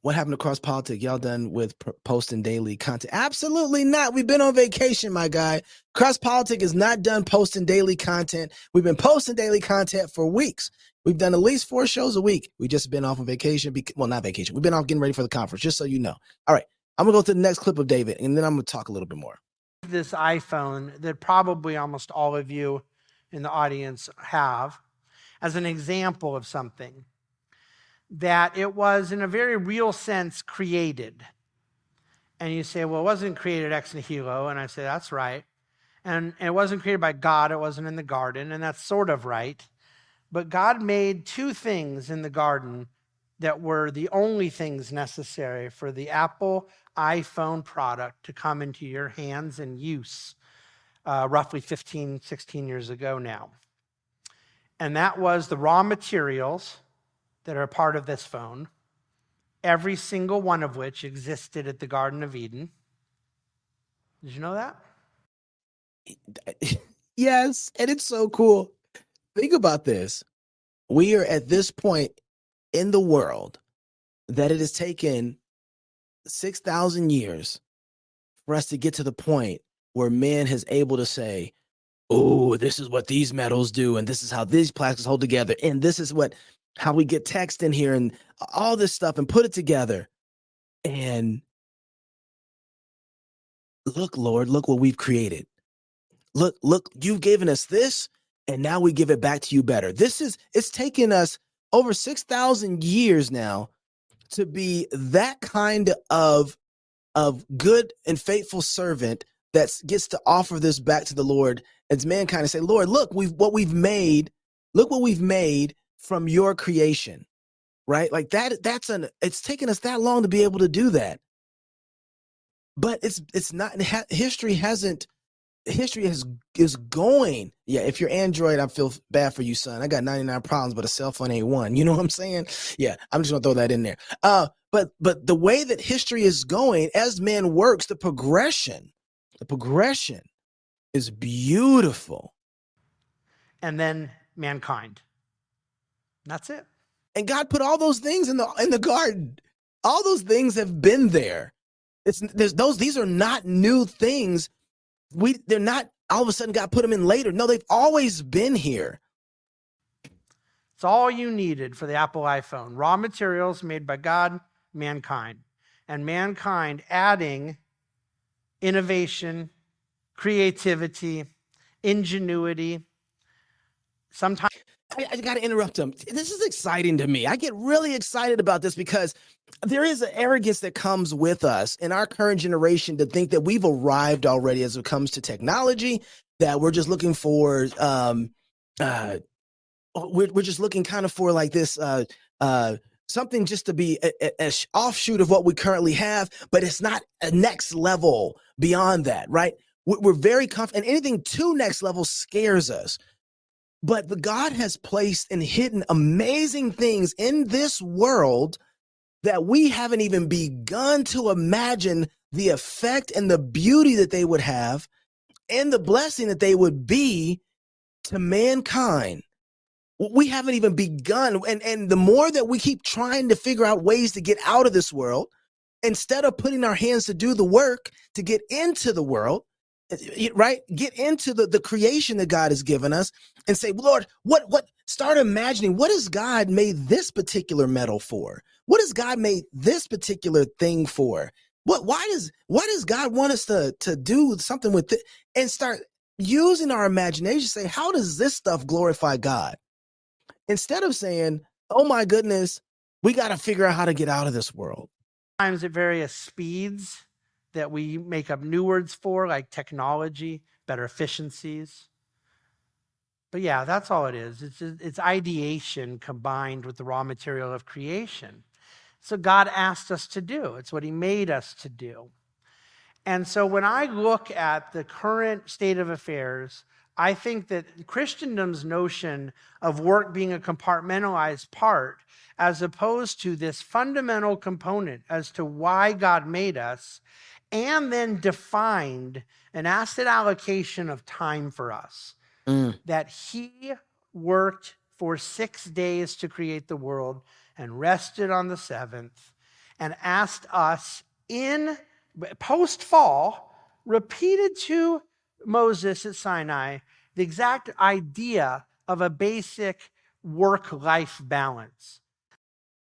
what happened to Cross Politic? Y'all done with posting daily content? Absolutely not. We've been on vacation, my guy. Cross Politic is not done posting daily content. We've been posting daily content for weeks. We've done at least 4 shows a week. We just been off on vacation. Well, not vacation. We've been off getting ready for the conference, just so you know. All right. I'm going to go to the next clip of David, and then I'm going to talk a little bit more. This iPhone that probably almost all of you in the audience have as an example of something that it was in a very real sense created. And you say, well, it wasn't created ex nihilo. And I say, that's right. And it wasn't created by God. It wasn't in the garden. And that's sort of right. But God made 2 things in the garden that were the only things necessary for the Apple iPhone product to come into your hands and use roughly 15, 16 years ago now. And that was the raw materials that are a part of this phone, every single one of which existed at the Garden of Eden. Did you know that? Yes, and it's so cool. Think about this. We are at this point in the world that it has taken 6,000 years for us to get to the point where man is able to say, oh, this is what these metals do, and this is how these plastics hold together, and this is how we get text in here and all this stuff and put it together. And look, Lord, look what we've created. Look, you've given us this, and now we give it back to you better. It's taken us over 6,000 years now to be that kind of good and faithful servant that gets to offer this back to the Lord as mankind and say, Lord, look, what we've made from your creation, right? Like it's taken us that long to be able to do that. But it's not, history is going. Yeah, if you're Android, I feel bad for you, son. I got 99 problems, but a cell phone ain't one. You know what I'm saying? Yeah, I'm just gonna throw that in there. But the way that history is going as man works, the progression is beautiful. And then mankind. That's it. And God put all those things in the garden. All those things have been there. These are not new things. They're not all of a sudden God put them in later. No, they've always been here. It's all you needed for the Apple iPhone. Raw materials made by God, mankind. And mankind adding innovation, creativity, ingenuity. Sometimes I got to interrupt him. This is exciting to me. I get really excited about this because there is an arrogance that comes with us in our current generation to think that we've arrived already as it comes to technology, that we're just looking for, we're just looking kind of for like this, something just to be an offshoot of what we currently have, but it's not a next level beyond that, right? We're very confident, and anything to next level scares us. But God has placed and hidden amazing things in this world that we haven't even begun to imagine the effect and the beauty that they would have and the blessing that they would be to mankind. We haven't even begun. And the more that we keep trying to figure out ways to get out of this world, instead of putting our hands to do the work to get into the world, Right? Get into the creation that God has given us and say, Lord, what, start imagining, what has God made this particular metal for? What has God made this particular thing for? Why does God want us to do something with it? And start using our imagination, say, how does this stuff glorify God? Instead of saying, oh my goodness, we got to figure out how to get out of this world. Times at various speeds that we make up new words for, like technology, better efficiencies. But yeah, that's all it is. It's ideation combined with the raw material of creation. So God asked us to do. It's what he made us to do. And so when I look at the current state of affairs, I think that Christendom's notion of work being a compartmentalized part, as opposed to this fundamental component as to why God made us, and then defined an asset allocation of time for us, that he worked for 6 days to create the world and rested on the seventh, and asked us in post-fall, repeated to Moses at Sinai, the exact idea of a basic work-life balance.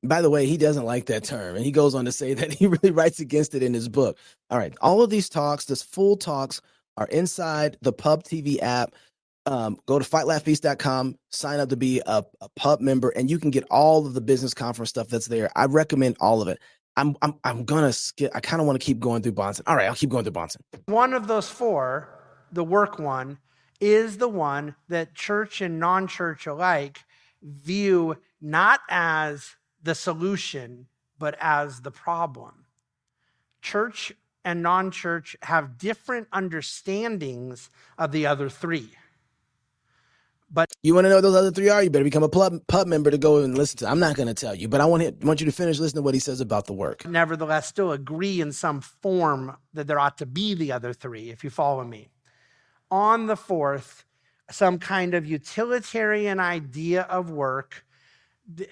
By the way, he doesn't like that term, and he goes on to say that he really writes against it in his book. All right, all of these talks, this full talks, are inside the Pub TV app. Go to fightlaughfeast.com, sign up to be a Pub member, and you can get all of the business conference stuff that's there. I recommend all of it. I'm gonna skip. I kind of want to keep going through Bonson. All right, I'll keep going through Bonson. One of those four, the work one, is the one that church and non-church alike view not as the solution, but as the problem. Church and non-church have different understandings of the other three. But you want to know what those other three are? You better become a pub member to go and listen to. I'm not going to tell you, but I want you to finish listening to what he says about the work. Nevertheless, still agree in some form that there ought to be the other three, if you follow me. On the fourth, some kind of utilitarian idea of work,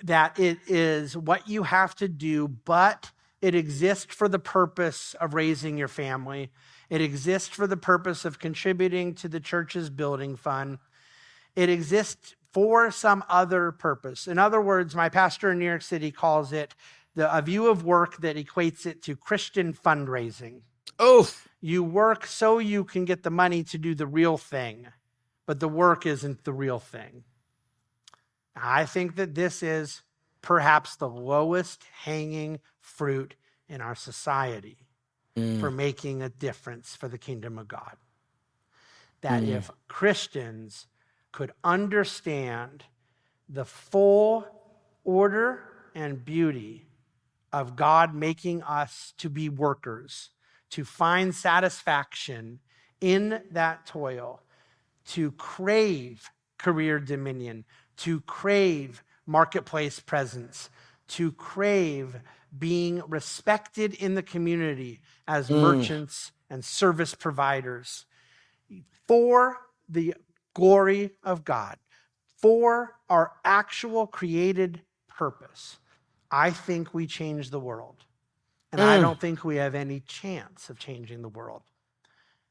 that it is what you have to do, but it exists for the purpose of raising your family. It exists for the purpose of contributing to the church's building fund. It exists for some other purpose. In other words, my pastor in New York City calls it a view of work that equates it to Christian fundraising. Oh, you work so you can get the money to do the real thing, but the work isn't the real thing. I think that this is perhaps the lowest hanging fruit in our society for making a difference for the kingdom of God. That if Christians could understand the full order and beauty of God making us to be workers, to find satisfaction in that toil, to crave career dominion, to crave marketplace presence, to crave being respected in the community as merchants and service providers, for the glory of God, for our actual created purpose, I think we change the world. And I don't think we have any chance of changing the world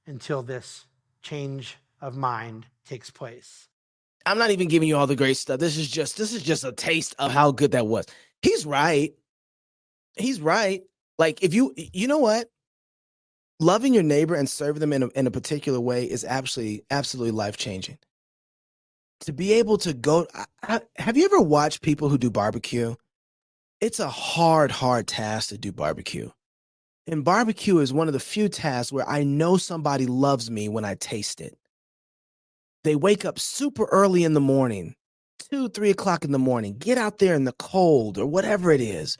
until this change of mind takes place. I'm not even giving you all the great stuff. This is just a taste of how good that was. He's right. He's right. Like, if you know what? Loving your neighbor and serving them in a particular way is absolutely life-changing. To be able to go, have you ever watched people who do barbecue? It's a hard task to do barbecue. And barbecue is one of the few tasks where I know somebody loves me when I taste it. They wake up super early in the morning, 2-3 o'clock in the morning, get out there in the cold or whatever it is,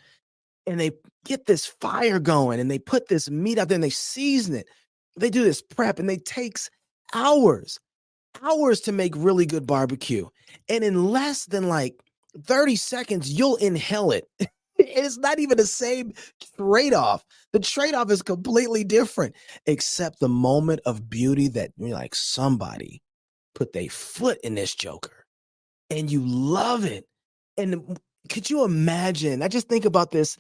and they get this fire going and they put this meat out there and they season it. They do this prep and it takes hours to make really good barbecue. And in less than like 30 seconds, you'll inhale it. It's not even the same trade-off. The trade-off is completely different, except the moment of beauty that you're like, somebody put their foot in this joker and you love it. And could you imagine? I just think about this.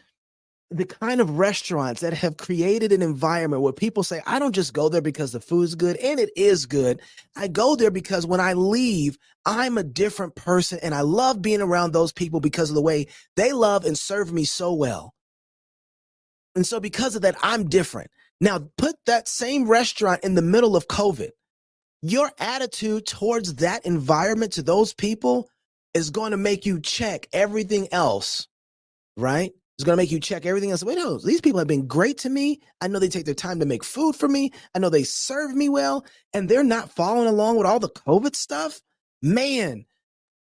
the kind of restaurants that have created an environment where people say, I don't just go there because the food's good, and it is good. I go there because when I leave, I'm a different person, and I love being around those people because of the way they love and serve me so well. And so because of that, I'm different. Now, put that same restaurant in the middle of COVID. Your attitude towards that environment, to those people, is going to make you check everything else, right? It's going to make you check everything else. Wait, no, these people have been great to me. I know they take their time to make food for me. I know they serve me well, and they're not following along with all the COVID stuff. Man,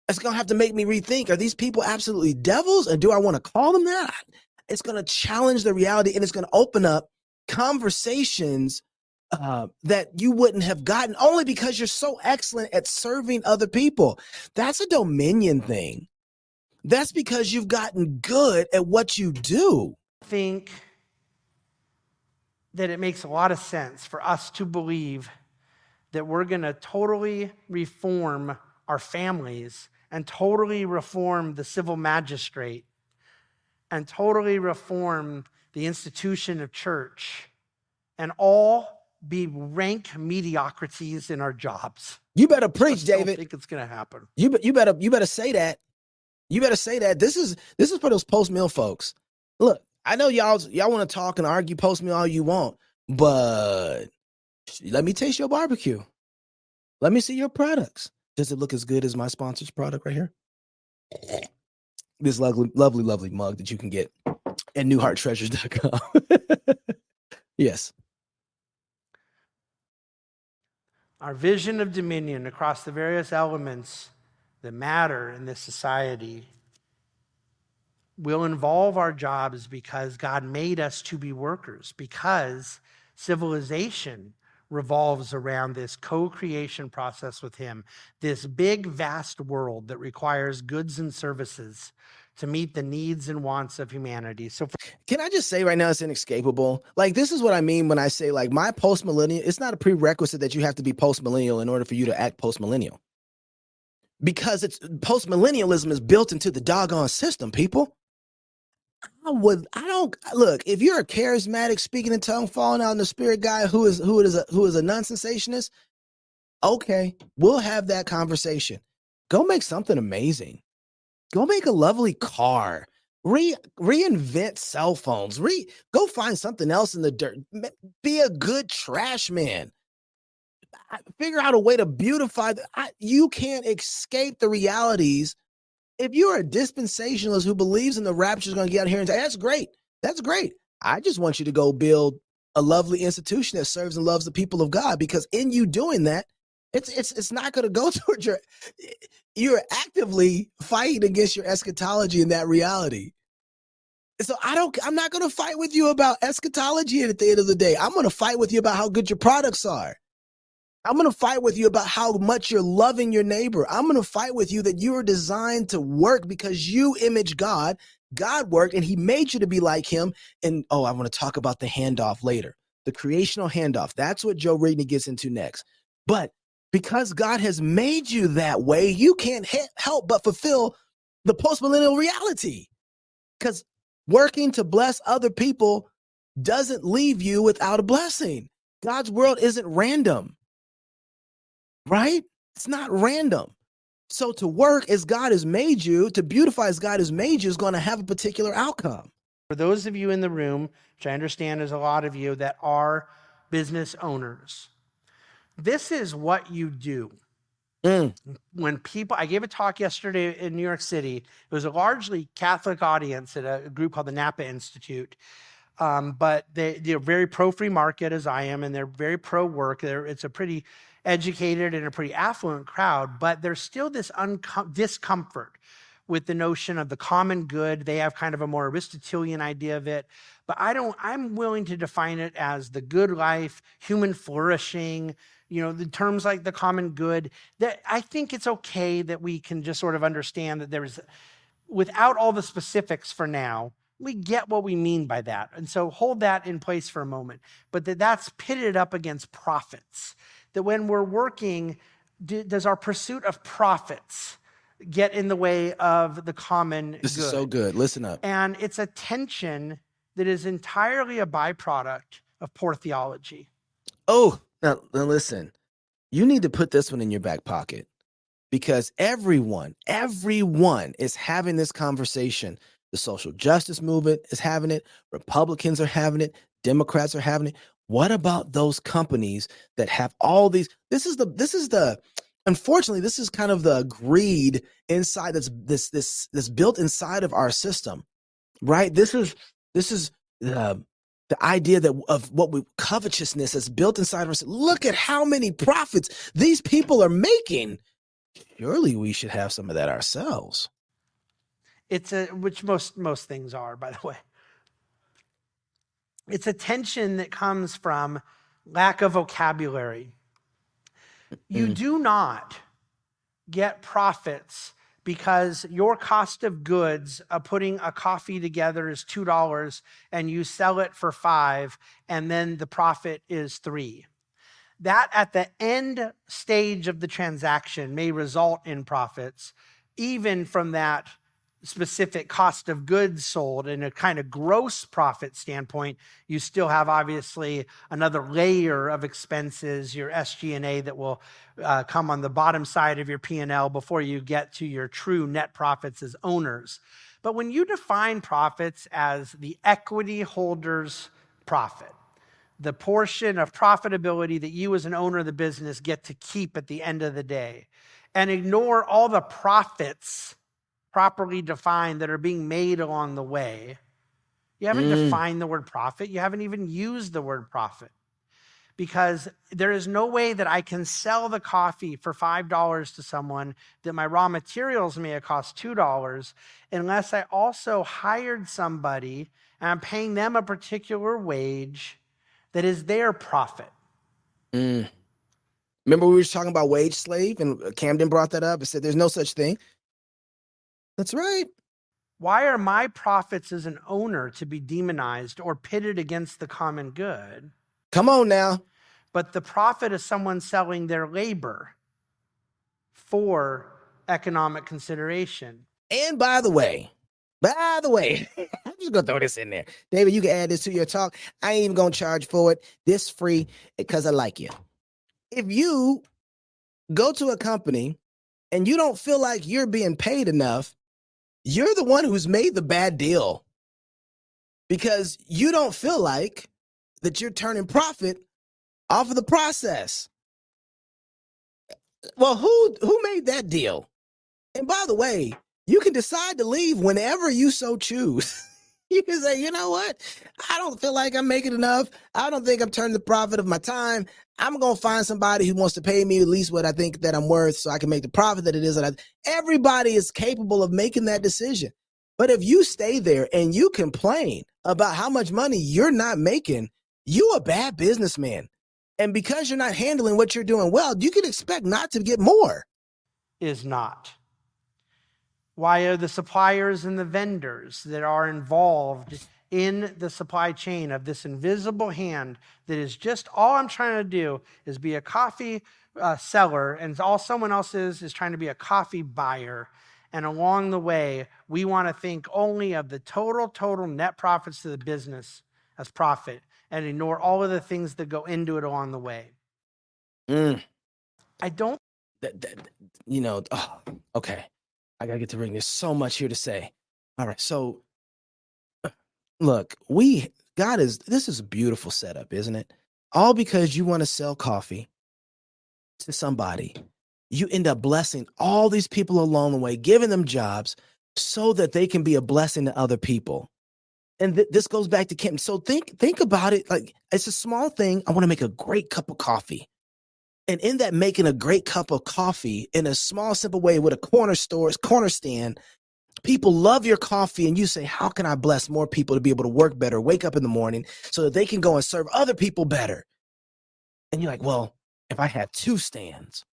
it's going to have to make me rethink, are these people absolutely devils? And do I want to call them that? It's going to challenge the reality, and it's going to open up conversations that you wouldn't have gotten only because you're so excellent at serving other people. That's a dominion thing. That's because you've gotten good at what you do. I think that it makes a lot of sense for us to believe that we're going to totally reform our families and totally reform the civil magistrate and totally reform the institution of church and all be rank mediocrities in our jobs. You better preach, I David. don't think it's going to happen. You better say that. You better say that. This is for those post-mill folks. Look, I know y'all want to talk and argue post-mill all you want, but let me taste your barbecue. Let me see your products. Does it look as good as my sponsor's product right here? This lovely mug that you can get at newhearttreasures.com. Yes. Our vision of dominion across the various elements that matter in this society will involve our jobs because God made us to be workers, because civilization revolves around this co-creation process with him, this big, vast world that requires goods and services to meet the needs and wants of humanity. So can I just say right now, it's inescapable. Like, this is what I mean when I say, like, my post-millennial, it's not a prerequisite that you have to be post-millennial in order for you to act post-millennial. Because it's post-millennialism is built into the doggone system, people. Look, if you're a charismatic, speaking in tongue, falling out in the spirit guy who is a non-sensationist, okay, we'll have that conversation. Go make something amazing. Go make a lovely car. Reinvent cell phones. Go find something else in the dirt. Be a good trash man. Figure out a way to beautify. You can't escape the realities. If you're a dispensationalist who believes in the rapture is going to get out here and say, that's great. That's great. I just want you to go build a lovely institution that serves and loves the people of God, because in you doing that, it's not going to go towards you're actively fighting against your eschatology and that reality. So I'm not going to fight with you about eschatology at the end of the day. I'm going to fight with you about how good your products are. I'm going to fight with you about how much you're loving your neighbor. I'm going to fight with you that you are designed to work because you image God. God worked and he made you to be like him. And I want to talk about the handoff later, the creational handoff. That's what Joe Rigney gets into next. But because God has made you that way, you can't help but fulfill the postmillennial reality. Because working to bless other people doesn't leave you without a blessing. God's world isn't random. Right? It's not random. So to work as God has made you, to beautify as God has made you, is going to have a particular outcome. for those of you in the room, which I understand is a lot of you that are business owners, this is what you do. When people, I gave a talk yesterday in New York City. It was a largely Catholic audience at a group called the Napa Institute. But they're very pro-free market, as I am, and they're very pro-work. It's a pretty educated and a pretty affluent crowd, but there's still this discomfort with the notion of the common good. They have kind of a more Aristotelian idea of it, but I'm willing to define it as the good life, human flourishing, the terms like the common good. That I think it's okay that we can just sort of understand that there's, without all the specifics for now, we get what we mean by that. And so hold that in place for a moment. But that's pitted up against profits. That when we're working, does our pursuit of profits get in the way of the common good? This is so good. Listen up. And it's a tension that is entirely a byproduct of poor theology. Oh, now listen, you need to put this one in your back pocket, because everyone is having this conversation. The social justice movement is having it. Republicans are having it. Democrats are having it. What about those companies that have all these? This is the unfortunately, this is kind of the greed inside that's built inside of our system, right? This is the idea that of what we covetousness is built inside of us. Look at how many profits these people are making. Surely we should have some of that ourselves. It's which most things are, by the way. It's a tension that comes from lack of vocabulary. You do not get profits because your cost of goods of putting a coffee together is $2 and you sell it for $5 and then the profit is $3. That at the end stage of the transaction may result in profits, even from that specific cost of goods sold. In a kind of gross profit standpoint, you still have obviously another layer of expenses, your SG&A that will come on the bottom side of your P&L before you get to your true net profits as owners. But when you define profits as the equity holder's profit, the portion of profitability that you as an owner of the business get to keep at the end of the day, and ignore all the profits properly defined that are being made along the way. You haven't defined the word profit. You haven't even used the word profit, because there is no way that I can sell the coffee for $5 to someone that my raw materials may have cost $2 unless I also hired somebody and I'm paying them a particular wage that is their profit. Remember we were talking about wage slave, and Camden brought that up and said there's no such thing. That's right. Why are my profits as an owner to be demonized or pitted against the common good? Come on now. But the profit of someone selling their labor for economic consideration. And by the way, I'm just gonna throw this in there. David, you can add this to your talk. I ain't even gonna charge for it. This free because I like you. If you go to a company and you don't feel like you're being paid enough, you're the one who's made the bad deal, because you don't feel like that you're turning profit off of the process. Well, who made that deal? And by the way, you can decide to leave whenever you so choose. You can say, you know what? I don't feel like I'm making enough. I don't think I'm turning the profit of my time. I'm going to find somebody who wants to pay me at least what I think that I'm worth so I can make the profit that it is. Everybody is capable of making that decision. But if you stay there and you complain about how much money you're not making, you a bad businessman. And because you're not handling what you're doing well, you can expect not to get more. Is not. Why are the suppliers and the vendors that are involved in the supply chain of this invisible hand that is just all I'm trying to do is be a coffee seller, and all someone else is trying to be a coffee buyer. And along the way, we want to think only of the total net profits to the business as profit and ignore all of the things that go into it along the way. I don't. Okay. I got to get to ring. There's so much here to say. All right. So look, this is a beautiful setup, isn't it? All because you want to sell coffee to somebody. You end up blessing all these people along the way, giving them jobs so that they can be a blessing to other people. And this goes back to Kim. So think about it. Like, it's a small thing. I want to make a great cup of coffee. And in that making a great cup of coffee in a small, simple way with a corner stand, people love your coffee, and you say, how can I bless more people to be able to work better, wake up in the morning so that they can go and serve other people better? And you're like, well, if I had 2 stands,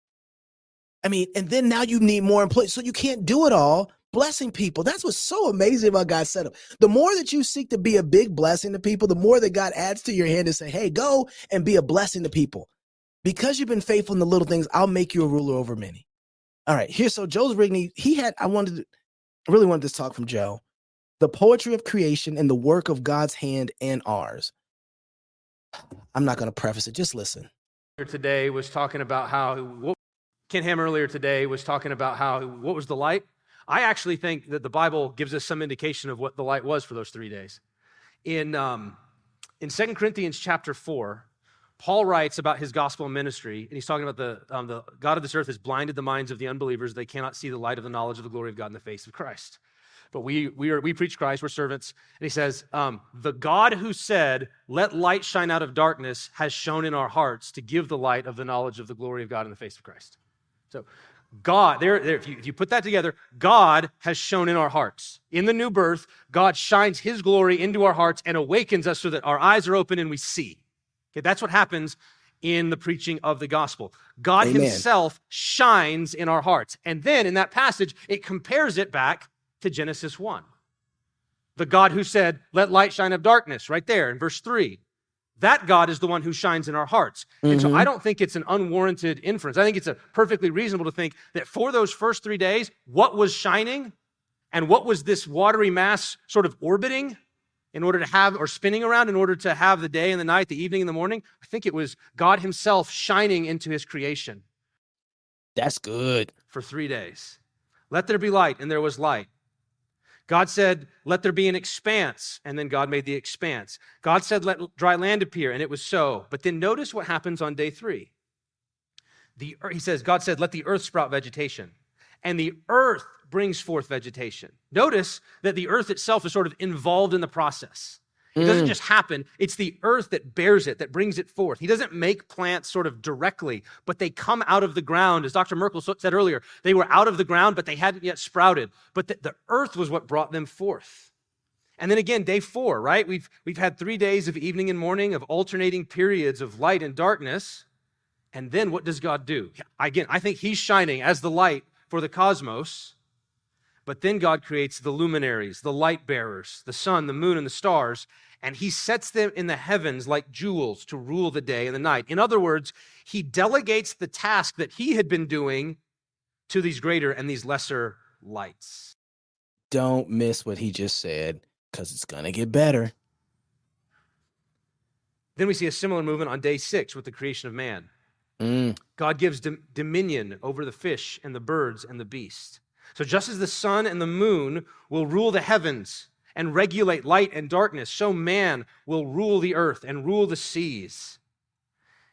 and then now you need more employees. So you can't do it all blessing people. That's what's so amazing about God's setup. The more that you seek to be a big blessing to people, the more that God adds to your hand and say, hey, go and be a blessing to people. Because you've been faithful in the little things, I'll make you a ruler over many. All right, so Joe's Rigney, I really wanted this talk from Joe. the poetry of creation and the work of God's hand and ours. I'm not going to preface it. Just listen. Today was talking about how, Ken Ham earlier today was talking about how, what was the light? I actually think that the Bible gives us some indication of what the light was for those 3 days. In 2 Corinthians chapter 4, Paul writes about his gospel ministry, and he's talking about the God of this earth has blinded the minds of the unbelievers. They cannot see the light of the knowledge of the glory of God in the face of Christ. But we preach Christ, we're servants. And he says, the God who said, let light shine out of darkness, has shone in our hearts to give the light of the knowledge of the glory of God in the face of Christ. So God, if you put that together, God has shone in our hearts. In the new birth, God shines his glory into our hearts and awakens us so that our eyes are open and we see. Okay, that's what happens in the preaching of the gospel. God Amen. himself shines in our hearts. And then in that passage, it compares it back to Genesis 1. The God who said, let light shine out of darkness, right there in verse 3. That God is the one who shines in our hearts. And so I don't think it's an unwarranted inference. I think it's perfectly reasonable to think that for those first 3 days, what was shining and what was this watery mass sort of orbiting in order to have, or spinning around in order to have the day and the night, the evening and the morning? I think it was God himself shining into his creation. That's good. For 3 days. Let there be light, and there was light. God said, let there be an expanse, and then God made the expanse. God said, let dry land appear, and it was so. But then notice what happens on day 3. He says, God said, let the earth sprout vegetation, and the earth brings forth vegetation. Notice that the earth itself is sort of involved in the process. It doesn't just happen. It's the earth that bears it, that brings it forth. He doesn't make plants sort of directly, but they come out of the ground. As Dr. Merkel said earlier, they were out of the ground, but they hadn't yet sprouted. But the earth was what brought them forth. And then again, day 4, right? We've had 3 days of evening and morning, of alternating periods of light and darkness. And then what does God do? Again, I think he's shining as the light for the cosmos. But then God creates the luminaries, the light bearers, the sun, the moon, and the stars, and he sets them in the heavens like jewels to rule the day and the night. In other words, he delegates the task that he had been doing to these greater and these lesser lights. Don't miss what he just said, because it's going to get better. Then we see a similar movement on day 6 with the creation of man. God gives dominion over the fish and the birds and the beast. So just as the sun and the moon will rule the heavens and regulate light and darkness, so man will rule the earth and rule the seas.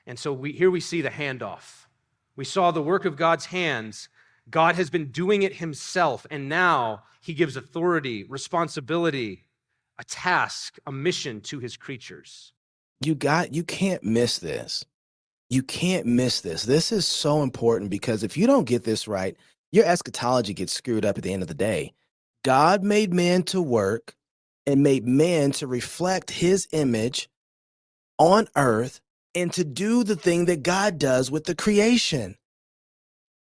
And so here we see the handoff. We saw the work of God's hands. God has been doing it himself, and now he gives authority, responsibility, a task, a mission to his creatures. You can't miss this. You can't miss this. This is so important, because if you don't get this right, your eschatology gets screwed up at the end of the day. God made man to work and made man to reflect his image on earth and to do the thing that God does with the creation.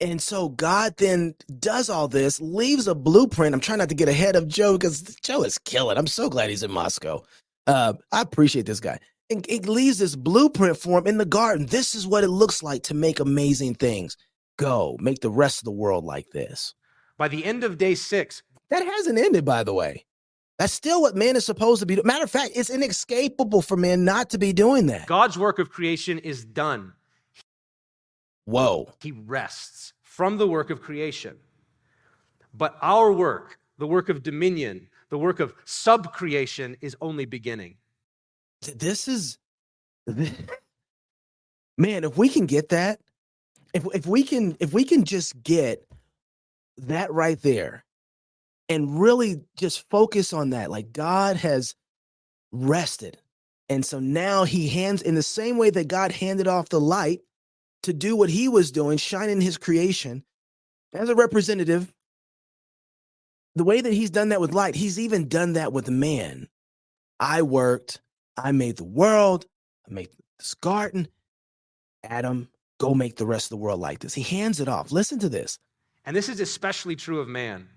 And so God then does all this, leaves a blueprint. I'm trying not to get ahead of Joe, because Joe is killing. I'm so glad he's in Moscow. I appreciate this guy. And it leaves this blueprint for him in the garden. This is what it looks like to make amazing things. Go make the rest of the world like this. By the end of day 6, that hasn't ended, by the way. That's still what man is supposed to be doing. Matter of fact, it's inescapable for man not to be doing that. God's work of creation is done. Whoa. He rests from the work of creation. But our work, the work of dominion, the work of subcreation, is only beginning. This is, man, if we can get that, if we can just get that right there and really just focus on that, like God has rested. And so now he hands, in the same way that God handed off the light to do what he was doing, shining his creation as a representative, the way that he's done that with light, he's even done that with man. I worked, I made the world, I made this garden. Adam, go make the rest of the world like this. He hands it off. Listen to this. And this is especially true of man,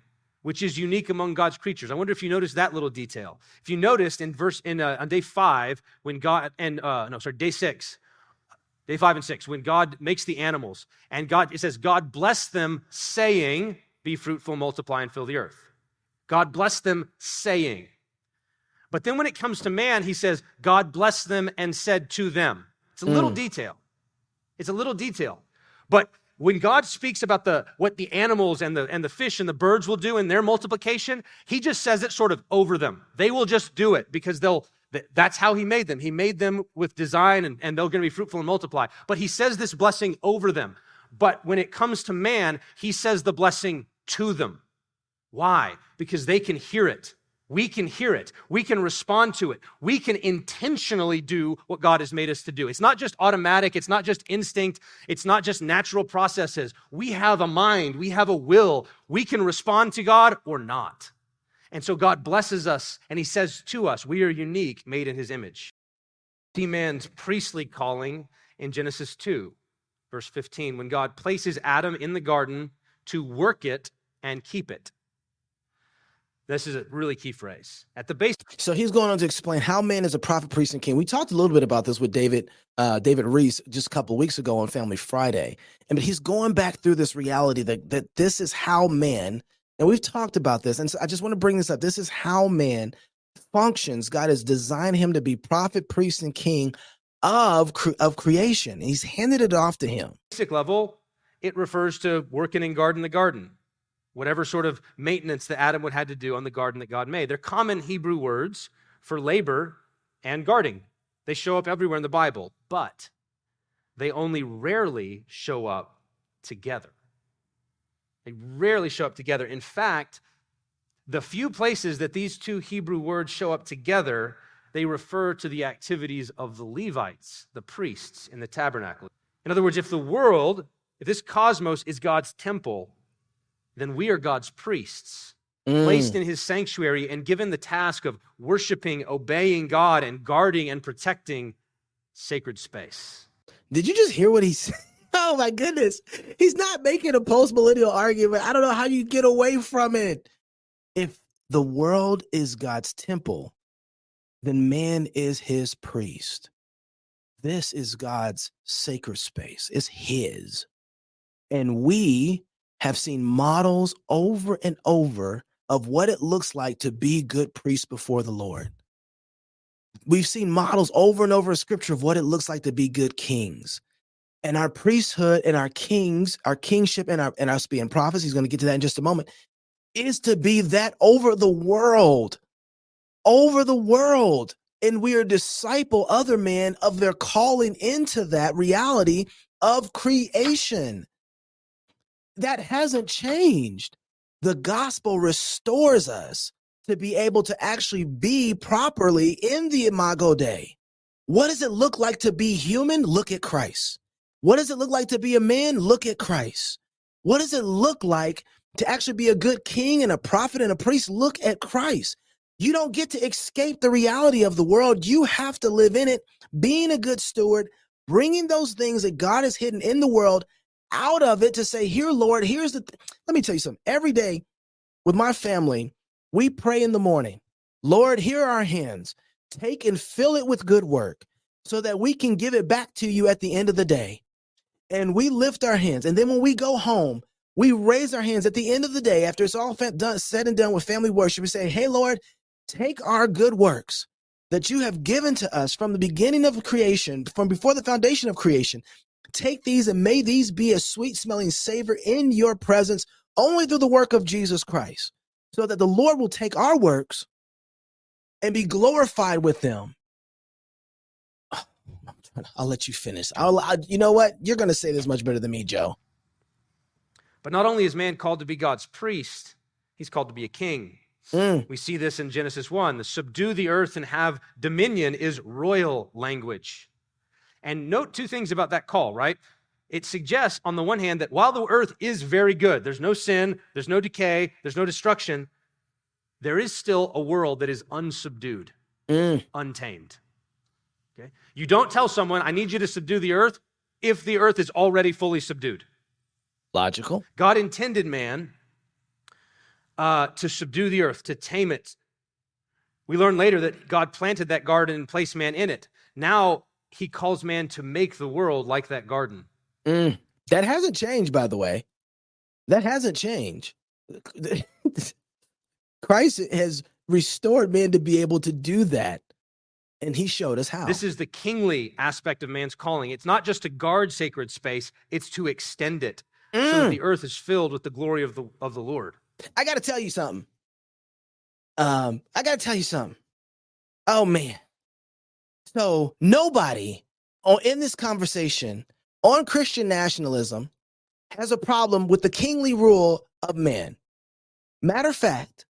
which is unique among God's creatures. I wonder if you noticed that little detail. If you noticed on day 5, when God, day 6, day 5 and 6, when God makes the animals, and it says, God blessed them, saying, be fruitful, multiply, and fill the earth. God blessed them saying. But then when it comes to man, he says, God blessed them and said to them. It's a little detail. It's a little detail. But when God speaks about what the animals and the fish and the birds will do in their multiplication, he just says it sort of over them. They will just do it because that's how he made them. He made them with design and they're going to be fruitful and multiply. But he says this blessing over them. But when it comes to man, he says the blessing to them. Why? Because they can hear it. We can hear it. We can respond to it. We can intentionally do what God has made us to do. It's not just automatic. It's not just instinct. It's not just natural processes. We have a mind. We have a will. We can respond to God or not. And so God blesses us, and he says to us, we are unique, made in his image. See man's priestly calling in Genesis 2, verse 15, when God places Adam in the garden to work it and keep it. This is a really key phrase. At the base. So he's going on to explain how man is a prophet, priest, and king. We talked a little bit about this with David Reese just a couple of weeks ago on Family Friday. But he's going back through this reality that this is how man, and we've talked about this, and so I just want to bring this up. This is how man functions. God has designed him to be prophet, priest, and king of creation. And he's handed it off to him. Basic level, it refers to working and guarding the garden. Whatever sort of maintenance that Adam would have to do on the garden that God made. They're common Hebrew words for labor and guarding. They show up everywhere in the Bible, but they only rarely show up together. They rarely show up together. In fact, the few places that these two Hebrew words show up together, they refer to the activities of the Levites, the priests in the tabernacle. In other words, if this cosmos is God's temple, then we are God's priests, placed in his sanctuary and given the task of worshiping, obeying God, and guarding and protecting sacred space. Did you just hear what he said? Oh my goodness. He's not making a post-millennial argument. I don't know how you get away from it. If the world is God's temple, then man is his priest. This is God's sacred space. It's his. And we have seen models over and over of what it looks like to be good priests before the Lord. We've seen models over and over in scripture of what it looks like to be good kings. And our priesthood and our kingship and us being prophets, he's going to get to that in just a moment, is to be that over the world. And we are disciple other men of their calling into that reality of creation. That hasn't changed. The gospel restores us to be able to actually be properly in the Imago Dei. What does it look like to be human? Look at Christ. What does it look like to be a man? Look at Christ. What does it look like to actually be a good king and a prophet and a priest? Look at Christ. You don't get to escape the reality of the world. You have to live in it, being a good steward, bringing those things that God has hidden in the world out of it to say, here, Lord, let me tell you something. Every day with my family, we pray in the morning, Lord, here are our hands. Take and fill it with good work so that we can give it back to you at the end of the day. And we lift our hands. And then when we go home, we raise our hands at the end of the day after it's all said and done with family worship. We say, hey, Lord, take our good works that you have given to us from the beginning of creation, from before the foundation of creation. Take these and may these be a sweet smelling savor in your presence only through the work of Jesus Christ, so that the Lord will take our works and be glorified with them. I'll let you finish. You know what? You're going to say this much better than me, Joe. But not only is man called to be God's priest, he's called to be a king. We see this in Genesis 1. The subdue the earth and have dominion is royal language. And note two things about that call, right? It suggests, on the one hand, that while the earth is very good, there's no sin, there's no decay, there's no destruction, there is still a world that is unsubdued, untamed. Okay? You don't tell someone, I need you to subdue the earth, if the earth is already fully subdued. Logical. God intended man to subdue the earth, to tame it. We learn later that God planted that garden and placed man in it. Now, he calls man to make the world like that garden. That hasn't changed, by the way. That hasn't changed. Christ has restored men to be able to do that. And he showed us how. This is the kingly aspect of man's calling. It's not just to guard sacred space, it's to extend it so that the earth is filled with the glory of the Lord. I got to tell you something. Oh, man. So nobody in this conversation on Christian nationalism has a problem with the kingly rule of man. Matter of fact,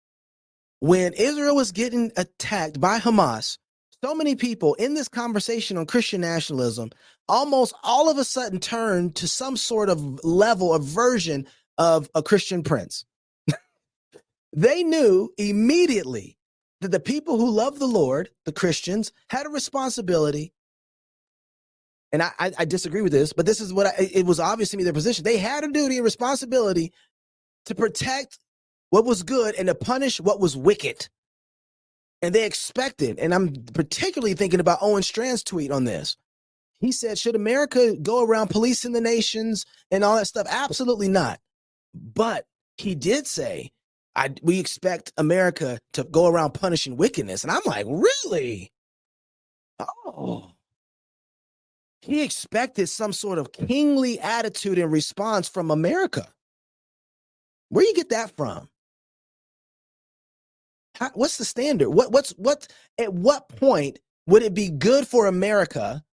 when Israel was getting attacked by Hamas, so many people in this conversation on Christian nationalism almost all of a sudden turned to some sort of level of version of a Christian prince. They knew immediately that the people who love the Lord, the Christians, had a responsibility. And I disagree with this, but this is what it was obvious to me, their position. They had a duty and responsibility to protect what was good and to punish what was wicked. And they expected, and I'm particularly thinking about Owen Strand's tweet on this. He said, should America go around policing the nations and all that stuff? Absolutely not. But he did say, we expect America to go around punishing wickedness. And I'm like, really? Oh. He expected some sort of kingly attitude and response from America. Where do you get that from? What's the standard? At what point would it be good for America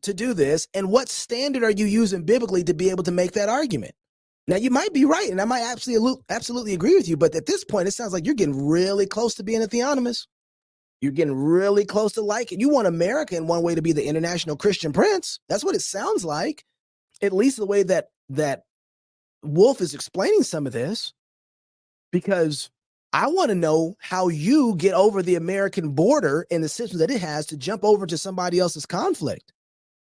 to do this? And what standard are you using biblically to be able to make that argument? Now, you might be right, and I might absolutely agree with you, but at this point, it sounds like you're getting really close to being a theonomist. You're getting really close to like it. You want America in one way to be the international Christian prince. That's what it sounds like, at least the way that Wolf is explaining some of this, because I want to know how you get over the American border and the system that it has to jump over to somebody else's conflict.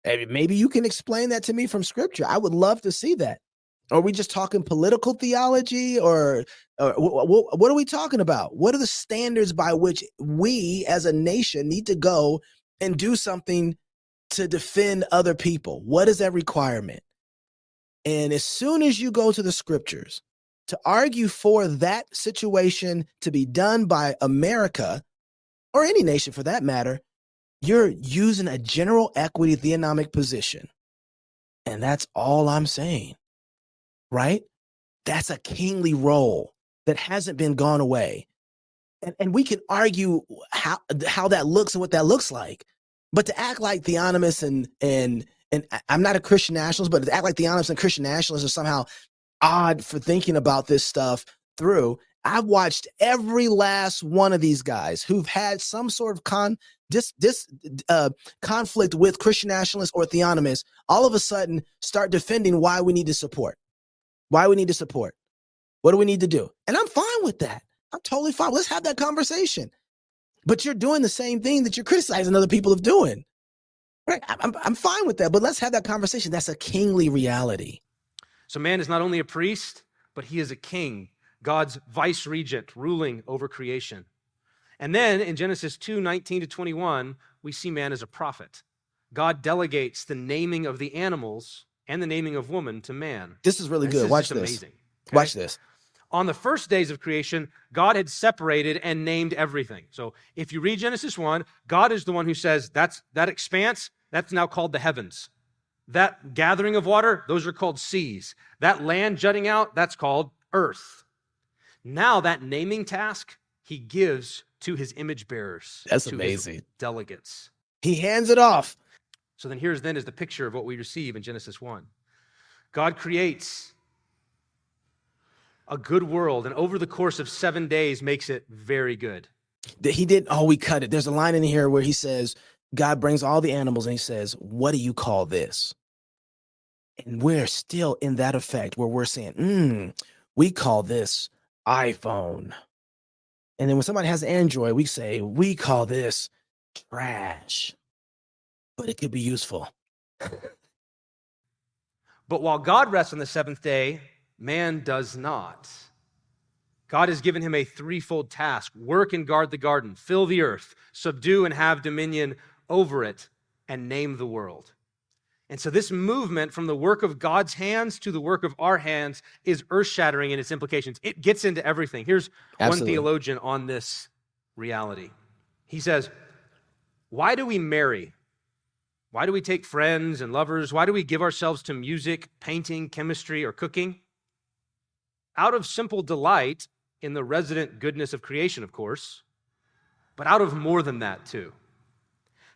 Maybe you can explain that to me from scripture. I would love to see that. Are we just talking political theology or what are we talking about? What are the standards by which we as a nation need to go and do something to defend other people? What is that requirement? And as soon as you go to the scriptures to argue for that situation to be done by America, or any nation for that matter, you're using a general equity theonomic position. And that's all I'm saying, right? That's a kingly role that hasn't been gone away. And we can argue how that looks and what that looks like. But to act like theonomists and I'm not a Christian nationalist, but to act like theonomists and Christian nationalists are somehow odd for thinking about this stuff through. I've watched every last one of these guys who've had some sort of conflict with Christian nationalists or theonomists all of a sudden start defending why we need to support. What do we need to do? And I'm fine with that. I'm totally fine. Let's have that conversation. But you're doing the same thing that you're criticizing other people of doing. Right? I'm fine with that, but let's have that conversation. That's a kingly reality. So man is not only a priest, but he is a king, God's vice regent ruling over creation. And then in Genesis 2:19-21, we see man as a prophet. God delegates the naming of the animals and the naming of woman to man. This is really good. Watch this. Amazing. Okay? Watch this. On the first days of creation, God had separated and named everything. So if you read Genesis 1, God is the one who says that expanse, that's now called the heavens. That gathering of water, those are called seas. That land jutting out, that's called earth. Now that naming task, he gives to his image bearers. That's amazing. Delegates. He hands it off. So then here's the picture of what we receive in Genesis 1. God creates a good world, and over the course of 7 days makes it very good. He did. Oh, we cut it. There's a line in here where he says, God brings all the animals and he says, what do you call this? And we're still in that effect where we're saying, we call this iPhone. And then when somebody has Android, we say, we call this trash. But it could be useful. But while God rests on the seventh day, man does not. God has given him a threefold task: work and guard the garden, fill the earth, subdue and have dominion over it, and name the world. And so this movement from the work of God's hands to the work of our hands is earth-shattering in its implications. It gets into everything. Here's one theologian on this reality. He says, why do we marry? Why do we take friends and lovers? Why do we give ourselves to music, painting, chemistry, or cooking? Out of simple delight in the resident goodness of creation, of course, but out of more than that, too.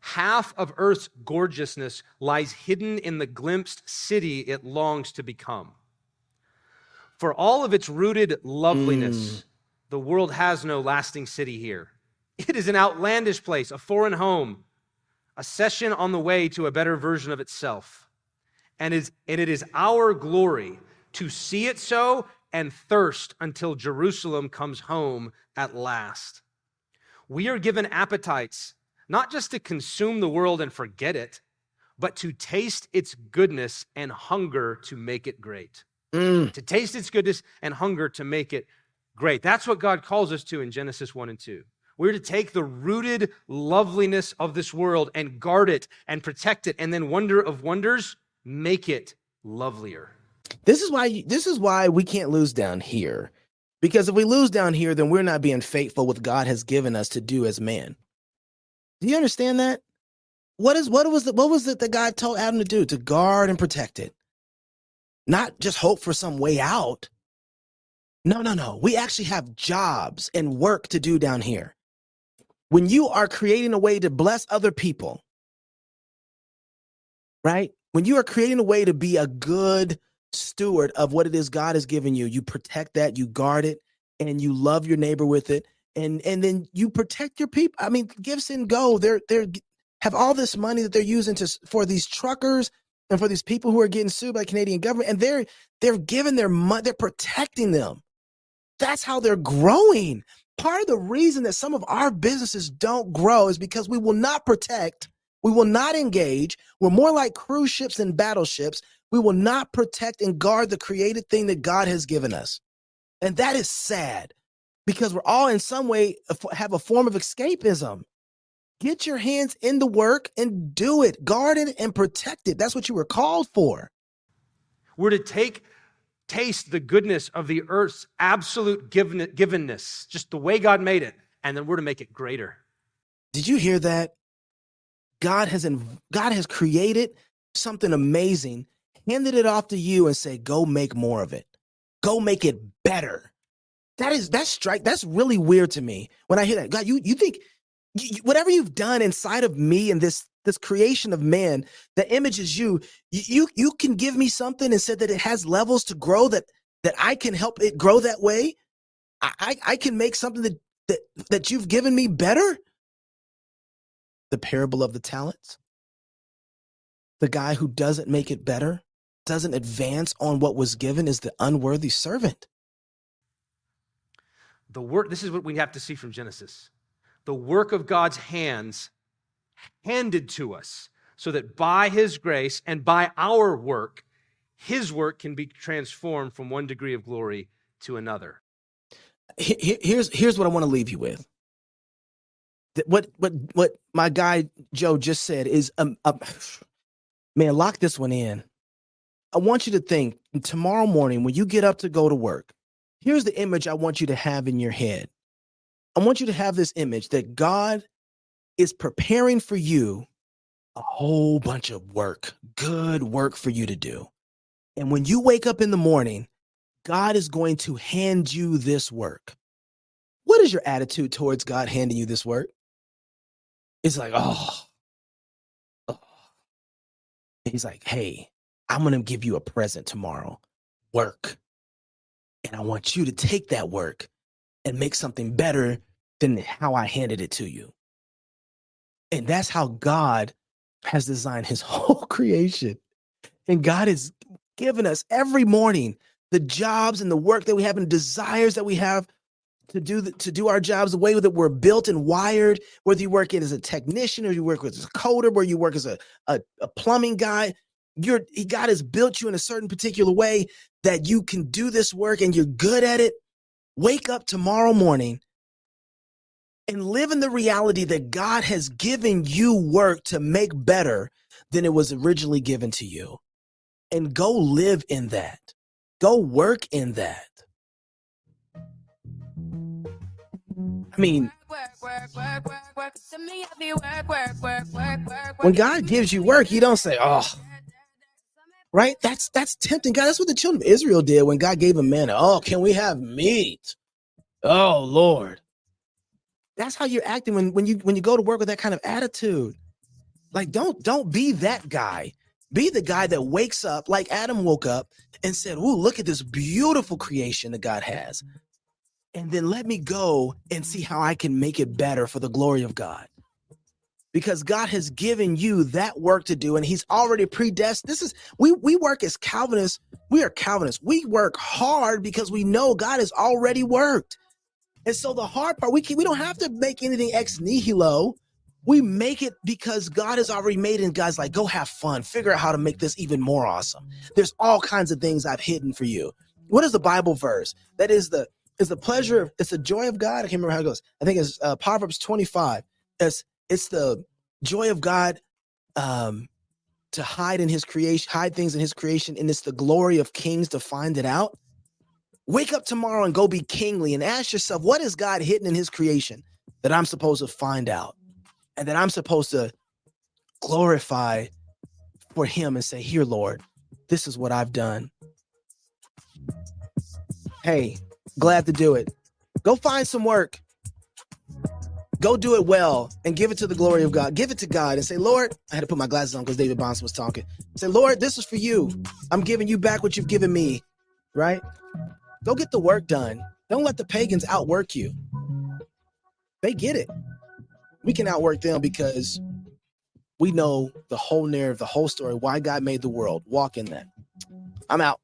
Half of Earth's gorgeousness lies hidden in the glimpsed city it longs to become. For all of its rooted loveliness, the world has no lasting city here. It is an outlandish place, a foreign home, a session on the way to a better version of itself. And it is our glory to see it so and thirst until Jerusalem comes home at last. We are given appetites, not just to consume the world and forget it, but to taste its goodness and hunger to make it great. To taste its goodness and hunger to make it great. That's what God calls us to in Genesis 1 and 2. We're to take the rooted loveliness of this world and guard it and protect it, and then, wonder of wonders, make it lovelier. This is why we can't lose down here. Because if we lose down here, then we're not being faithful with God has given us to do as man. Do you understand that? What was it that God told Adam to do? To guard and protect it. Not just hope for some way out. No. We actually have jobs and work to do down here. When you are creating a way to bless other people, right? When you are creating a way to be a good steward of what it is God has given you, you protect that, you guard it, and you love your neighbor with it. And then you protect your people. I mean, Give, Send, Go. They're have all this money that they're using for these truckers and for these people who are getting sued by the Canadian government. And they're giving their money. They're protecting them. That's how they're growing. Part of the reason that some of our businesses don't grow is because we will not protect. We will not engage. We're more like cruise ships and battleships. We will not protect and guard the created thing that God has given us. And that is sad. Because we're all in some way have a form of escapism. Get your hands in the work and do it. Guard it and protect it. That's what you were called for. We're to taste the goodness of the earth's absolute givenness, just the way God made it, and then we're to make it greater. Did you hear that? God has created something amazing, handed it off to you and say, go make more of it. Go make it better. That's really weird to me when I hear that. God, you think whatever you've done inside of me and this creation of man, the image is you can give me something and said that it has levels to grow, that I can help it grow that way. I can make something that you've given me better. The parable of the talents. The guy who doesn't make it better, doesn't advance on what was given, is the unworthy servant. This is what we have to see from Genesis. The work of God's hands handed to us so that by his grace and by our work, his work can be transformed from one degree of glory to another. Here's what I want to leave you with. What my guy Joe just said is, man, lock this one in. I want you to think tomorrow morning when you get up to go to work, here's the image I want you to have in your head. I want you to have this image that God is preparing for you a whole bunch of work, good work for you to do. And when you wake up in the morning, God is going to hand you this work. What is your attitude towards God handing you this work? It's like, oh. He's like, hey, I'm going to give you a present tomorrow. Work. And I want you to take that work and make something better than how I handed it to you. And that's how God has designed his whole creation. And God has given us every morning the jobs and the work that we have and desires that we have to do our jobs the way that we're built and wired, whether you work as a technician or you work as a coder, where you work as a plumbing guy. God has built you in a certain particular way that you can do this work and you're good at it. Wake up tomorrow morning and live in the reality that God has given you work to make better, than it was originally given to you. And go live in that. Go work in that. I mean, when God gives you work, you don't say, oh, right? That's tempting God. That's what the children of Israel did when God gave them manna. Oh, can we have meat? Oh, Lord. That's how you're acting when you go to work with that kind of attitude. Like, don't be that guy. Be the guy that wakes up like Adam woke up and said, "Ooh, look at this beautiful creation that God has. And then let me go and see how I can make it better for the glory of God." Because God has given you that work to do, and he's already predestined. We work as Calvinists. We are Calvinists. We work hard because we know God has already worked. And so the hard part, we don't have to make anything ex nihilo. We make it because God has already made it, and God's like, go have fun. Figure out how to make this even more awesome. There's all kinds of things I've hidden for you. What is the Bible verse? That is the pleasure, it's the joy of God. I can't remember how it goes. I think it's Proverbs 25. It's the joy of God to hide in his creation, hide things in his creation, and it's the glory of kings to find it out. Wake up tomorrow and go be kingly and ask yourself, what is God hidden in his creation that I'm supposed to find out and that I'm supposed to glorify for him and say, here, Lord, this is what I've done. Hey, glad to do it. Go find some work. Go do it well and give it to the glory of God. Give it to God and say, Lord, I had to put my glasses on because David Bonson was talking. Say, Lord, this is for you. I'm giving you back what you've given me, right? Go get the work done. Don't let the pagans outwork you. They get it. We can outwork them because we know the whole narrative, the whole story, why God made the world. Walk in that. I'm out.